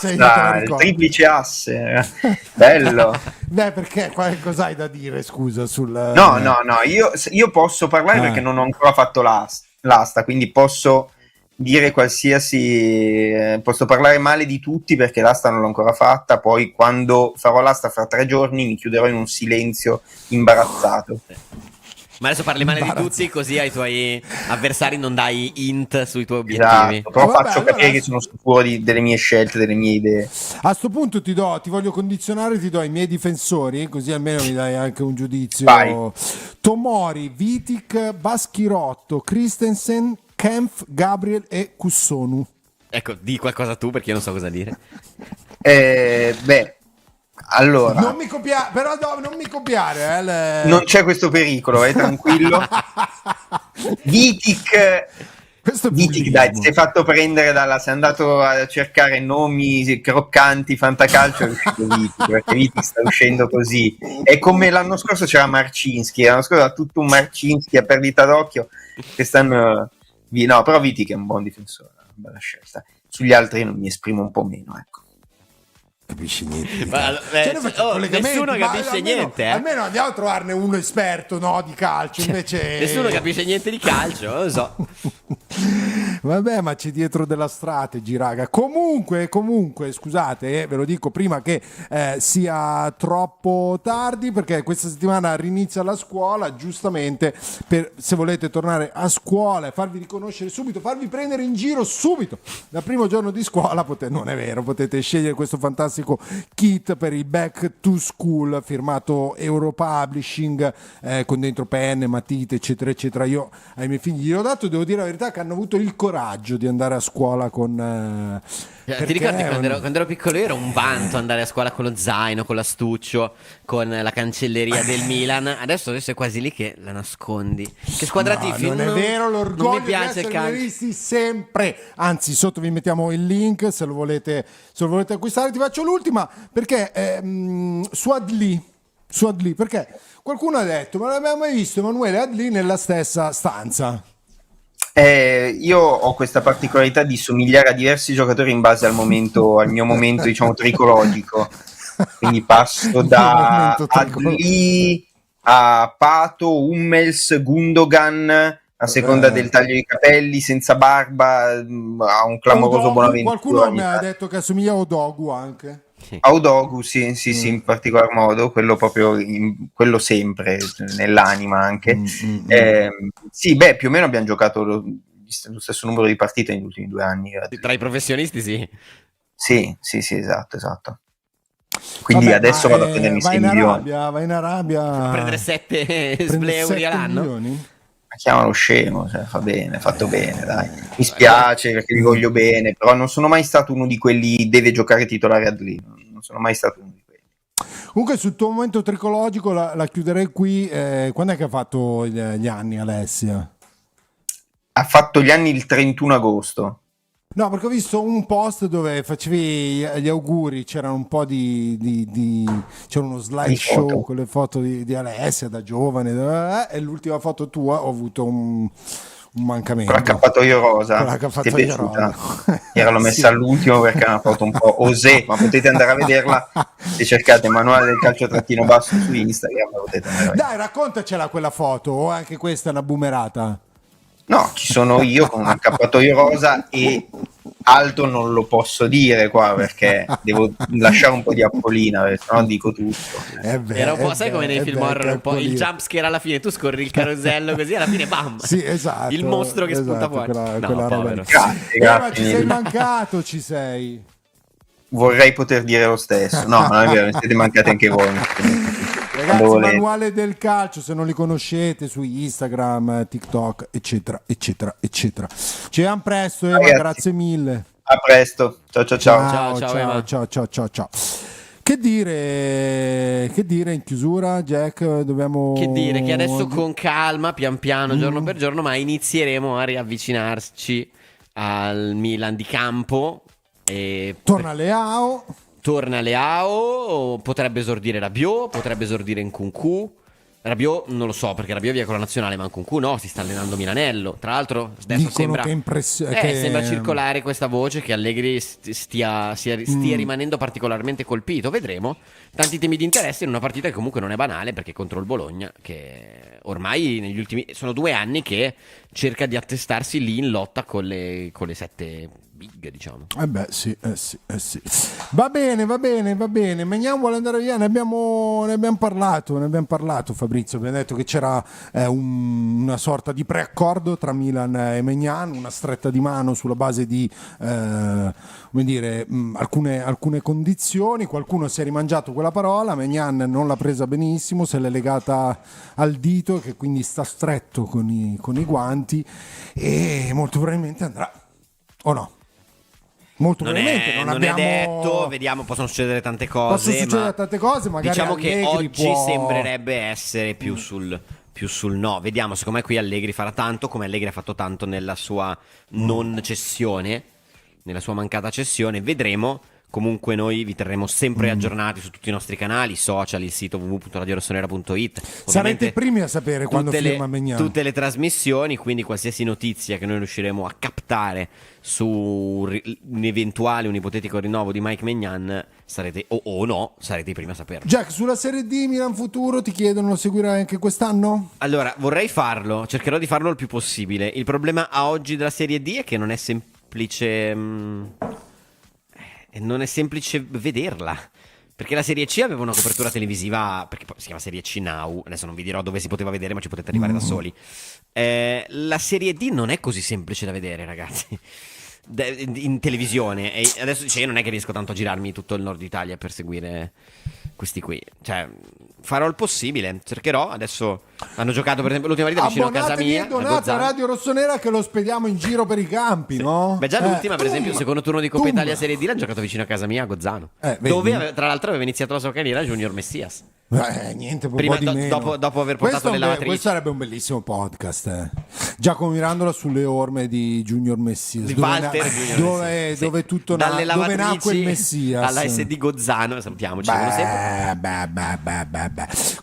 il triplice asse bello. Perché cos'hai da dire, scusa, sul no io posso parlare perché non ho ancora fatto l'asta, quindi posso dire qualsiasi, posso parlare male di tutti perché l'asta non l'ho ancora fatta. Poi quando farò l'asta fra 3 giorni mi chiuderò in un silenzio imbarazzato. Ma adesso parli male di tutti, così ai tuoi avversari non dai hint sui tuoi obiettivi. Esatto, però faccio capire che sono sicuro delle mie scelte, delle mie idee. A sto punto ti voglio condizionare, ti do i miei difensori, così almeno mi dai anche un giudizio. Vai. Tomori, Vitic, Baschirotto, Christensen, Kempf, Gabriel e Cussonu. Ecco, di qualcosa tu perché io non so cosa dire. Allora, non mi copiare. Non c'è questo pericolo, vai tranquillo. Vitic, dai, ti sei fatto prendere sei andato a cercare nomi croccanti fantacalcio, è uscito Vitic, perché Vitic sta uscendo così. È come l'anno scorso c'era Marcinski, l'anno scorso era tutto un Marcinski a perdita d'occhio che stanno... No, però Vitic è un buon difensore, una bella scelta. Sugli altri non mi esprimo un po' meno, ecco. Capisci niente. Nessuno capisce niente. Almeno andiamo a trovarne uno esperto, no, di calcio. Invece nessuno capisce niente di calcio, non lo so. Vabbè, ma c'è dietro della strategy, raga. Comunque, scusate, ve lo dico prima che sia troppo tardi, perché questa settimana rinizia la scuola, giustamente, se volete tornare a scuola e farvi riconoscere subito, farvi prendere in giro subito, dal primo giorno di scuola, non è vero, potete scegliere questo fantastico kit per il Back to School, firmato Europublishing, con dentro penne, matite, eccetera, eccetera. Io ai miei figli gli ho dato, devo dire la verità che hanno avuto il coraggio di andare a scuola con... Ti ricordi quando ero piccolo io era un vanto andare a scuola con lo zaino, con l'astuccio, con la cancelleria del Milan. Adesso è quasi lì che la nascondi. Che squadra tifi? Non è vero, l'orgoglio non mi piace di il essere calcio. visti sempre. Anzi, sotto vi mettiamo il link se lo volete acquistare. Ti faccio l'ultima perché su Adli, perché qualcuno ha detto: ma non abbiamo mai visto Emanuele Adli nella stessa stanza? Io ho questa particolarità di somigliare a diversi giocatori in base al mio momento, diciamo, tricologico. Quindi passo da Adli a Pato, Hummels, Gundogan, a seconda del taglio di capelli, senza barba, a un clamoroso Bonaventura. Qualcuno mi ha detto che assomiglia a Odogu anche. A Udogu, sì, in particolar modo, quello proprio, quello sempre, nell'anima anche. Sì, beh, più o meno abbiamo giocato lo stesso numero di partite negli ultimi 2 anni. Tra i professionisti, sì. Sì, esatto. Quindi adesso vado a prendermi 6 milioni. Vai in Arabia a prendere 7 euro all'anno. Milioni? Ma chiamalo scemo, cioè, fa bene, fatto bene, dai. Mi spiace perché li voglio bene, però non sono mai stato uno di quelli deve giocare titolare a Lì. Non sono mai stato uno di quelli. Comunque sul tuo momento tricologico la chiuderei qui. Quando è che ha fatto gli anni Alessia? Ha fatto gli anni il 31 agosto. No, perché ho visto un post dove facevi gli auguri, c'era un po' c'era uno slideshow con le foto di Alessia da giovane, e l'ultima foto tua ho avuto un mancamento. Con l'accappatoio rosa. Ti è piaciuta? Era messa all'ultimo perché è una foto un po' osè, ma potete andare a vederla se cercate Manuale del Calcio _ su Instagram. Potete andare. Dai, raccontacela quella foto, o anche questa è una boomerata? No, ci sono io con un accappatoio rosa e alto non lo posso dire qua perché devo lasciare un po' di appolina, perché sennò dico tutto. Era un po', sai come nei film horror, un po' il jumpscare alla fine, tu scorri il carosello così alla fine bam, sì, esatto, il mostro che spunta fuori. Quella roba. Grazie, ma ci sei mancato, ci sei. Vorrei poter dire lo stesso. No, non è vero, mi siete mancati anche voi. Ragazzi, Manuale del Calcio, se non li conoscete, su Instagram, TikTok, eccetera, eccetera, eccetera. Ci vediamo presto, Eva, grazie mille. A presto, ciao. Ciao. Che dire in chiusura, Jack? Dobbiamo... Che dire, che adesso con calma, pian piano, giorno per giorno, ma inizieremo a riavvicinarci al Milan di campo. Torna Leao, potrebbe esordire Rabiot, potrebbe esordire Nkunku. Rabiot non lo so perché Rabiot via con la nazionale, ma Nkunku no, si sta allenando Milanello. Tra l'altro adesso sembra circolare questa voce che Allegri stia rimanendo particolarmente colpito. Vedremo. Tanti temi di interesse in una partita che comunque non è banale, perché contro il Bologna, che ormai negli ultimi sono 2 anni che cerca di attestarsi lì in lotta con le 7 big, diciamo. Sì. Va bene. Magnan vuole andare via, ne abbiamo parlato, Fabrizio. Abbiamo detto che c'era una sorta di preaccordo tra Milan e Magnan, una stretta di mano sulla base di alcune condizioni. Qualcuno si è rimangiato quella parola, Magnan non l'ha presa benissimo, se l'è legata al dito, che quindi sta stretto con i guanti, e molto probabilmente andrà, o no? Molto probabilmente non abbiamo... è detto, vediamo, possono succedere tante cose. Magari diciamo Allegri che oggi può... sembrerebbe essere più sul no. Vediamo, secondo me qui Allegri farà tanto, come Allegri ha fatto tanto nella sua non cessione, nella sua mancata cessione. Vedremo Comunque noi vi terremo sempre aggiornati su tutti i nostri canali social, il sito www.radiorossonera.it. Sarete i primi a sapere quando firma Maignan. Tutte le trasmissioni, quindi qualsiasi notizia che noi riusciremo a captare su un eventuale, un ipotetico rinnovo di Mike Maignan, sarete o no, sarete i primi a saperlo. Jack, sulla Serie D Milan Futuro ti chiedono, lo seguirai anche quest'anno? Allora, vorrei farlo, cercherò di farlo il più possibile. Il problema a oggi della Serie D è che non è semplice non è semplice vederla, perché la Serie C aveva una copertura televisiva, perché poi si chiama Serie C Now, adesso non vi dirò dove si poteva vedere, ma ci potete arrivare da soli. La Serie D non è così semplice da vedere, ragazzi, in televisione, e adesso io non è che riesco tanto a girarmi tutto il nord Italia per seguire questi qui, cioè farò il possibile, cercherò. Adesso hanno giocato, per esempio, l'ultima partita vicino a casa mia, donate a Radio Rossonera che lo spediamo in giro per i campi, sì. no? Beh, già l'ultima, per esempio, il secondo turno di Coppa Italia Serie D l'hanno giocato vicino a casa mia, a Gozzano, dove tra l'altro aveva iniziato la sua carriera Junior Messias. Niente, prima, di meno. dopo aver portato le lavatrici. Questo sarebbe un bellissimo podcast. Giacomo Mirandola sulle orme di Junior Messias, di dove, Walter Junior dove tutto dalle dove nacque il Messias, alla SD Gozzano, salutiamoci.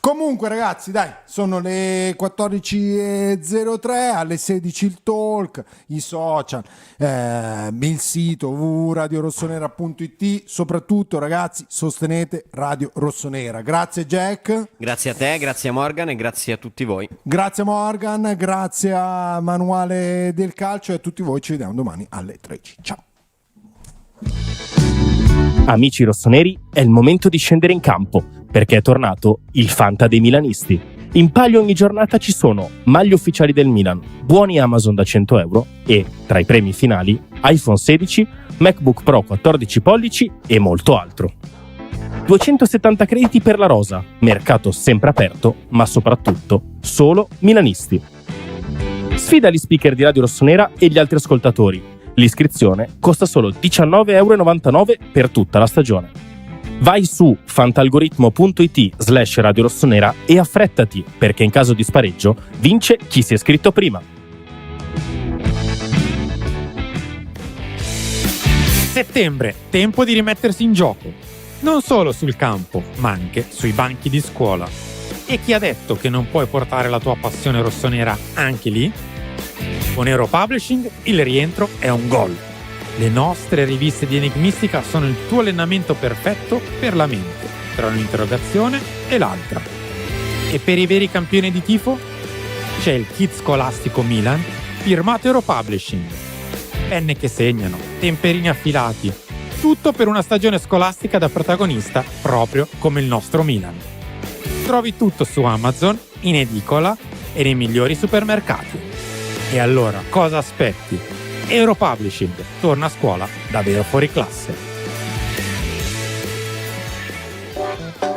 Comunque ragazzi, dai, sono le 14.03, alle 16 il talk, i social, il sito www.radiorossonera.it. Soprattutto ragazzi, sostenete Radio Rossonera. Grazie Jack, grazie a te, grazie a Morgan e grazie a tutti voi. Grazie a Morgan, grazie a Manuale del Calcio e a tutti voi. Ci vediamo domani alle 13. Ciao. Amici rossoneri, è il momento di scendere in campo, perché è tornato il Fanta dei milanisti. In palio ogni giornata ci sono maglie ufficiali del Milan, buoni Amazon da 100 euro e, tra i premi finali, iPhone 16, MacBook Pro 14 pollici e molto altro. 270 crediti per la rosa, mercato sempre aperto, ma soprattutto solo milanisti. Sfida gli speaker di Radio Rossonera e gli altri ascoltatori. L'iscrizione costa solo 19,99 € per tutta la stagione. Vai su fantalgoritmo.it/Radio Rossonera e affrettati, perché in caso di spareggio vince chi si è iscritto prima. Settembre, tempo di rimettersi in gioco. Non solo sul campo, ma anche sui banchi di scuola. E chi ha detto che non puoi portare la tua passione rossonera anche lì? Con Euro Publishing il rientro è un gol. Le nostre riviste di enigmistica sono il tuo allenamento perfetto per la mente, tra un'interrogazione e l'altra. E per i veri campioni di tifo? C'è il kit scolastico Milan, firmato Euro Publishing. Penne che segnano, temperini affilati, tutto per una stagione scolastica da protagonista proprio come il nostro Milan. Trovi tutto su Amazon, in edicola e nei migliori supermercati. E allora cosa aspetti? Euro Publishing torna a scuola davvero fuori classe.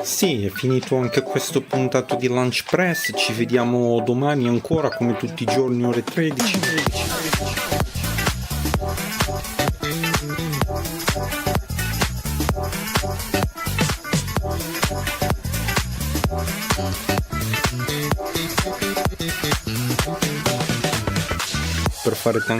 Sì, è finito anche questo puntato di Lunch Press. Ci vediamo domani ancora come tutti i giorni ore 13. Per fare tanti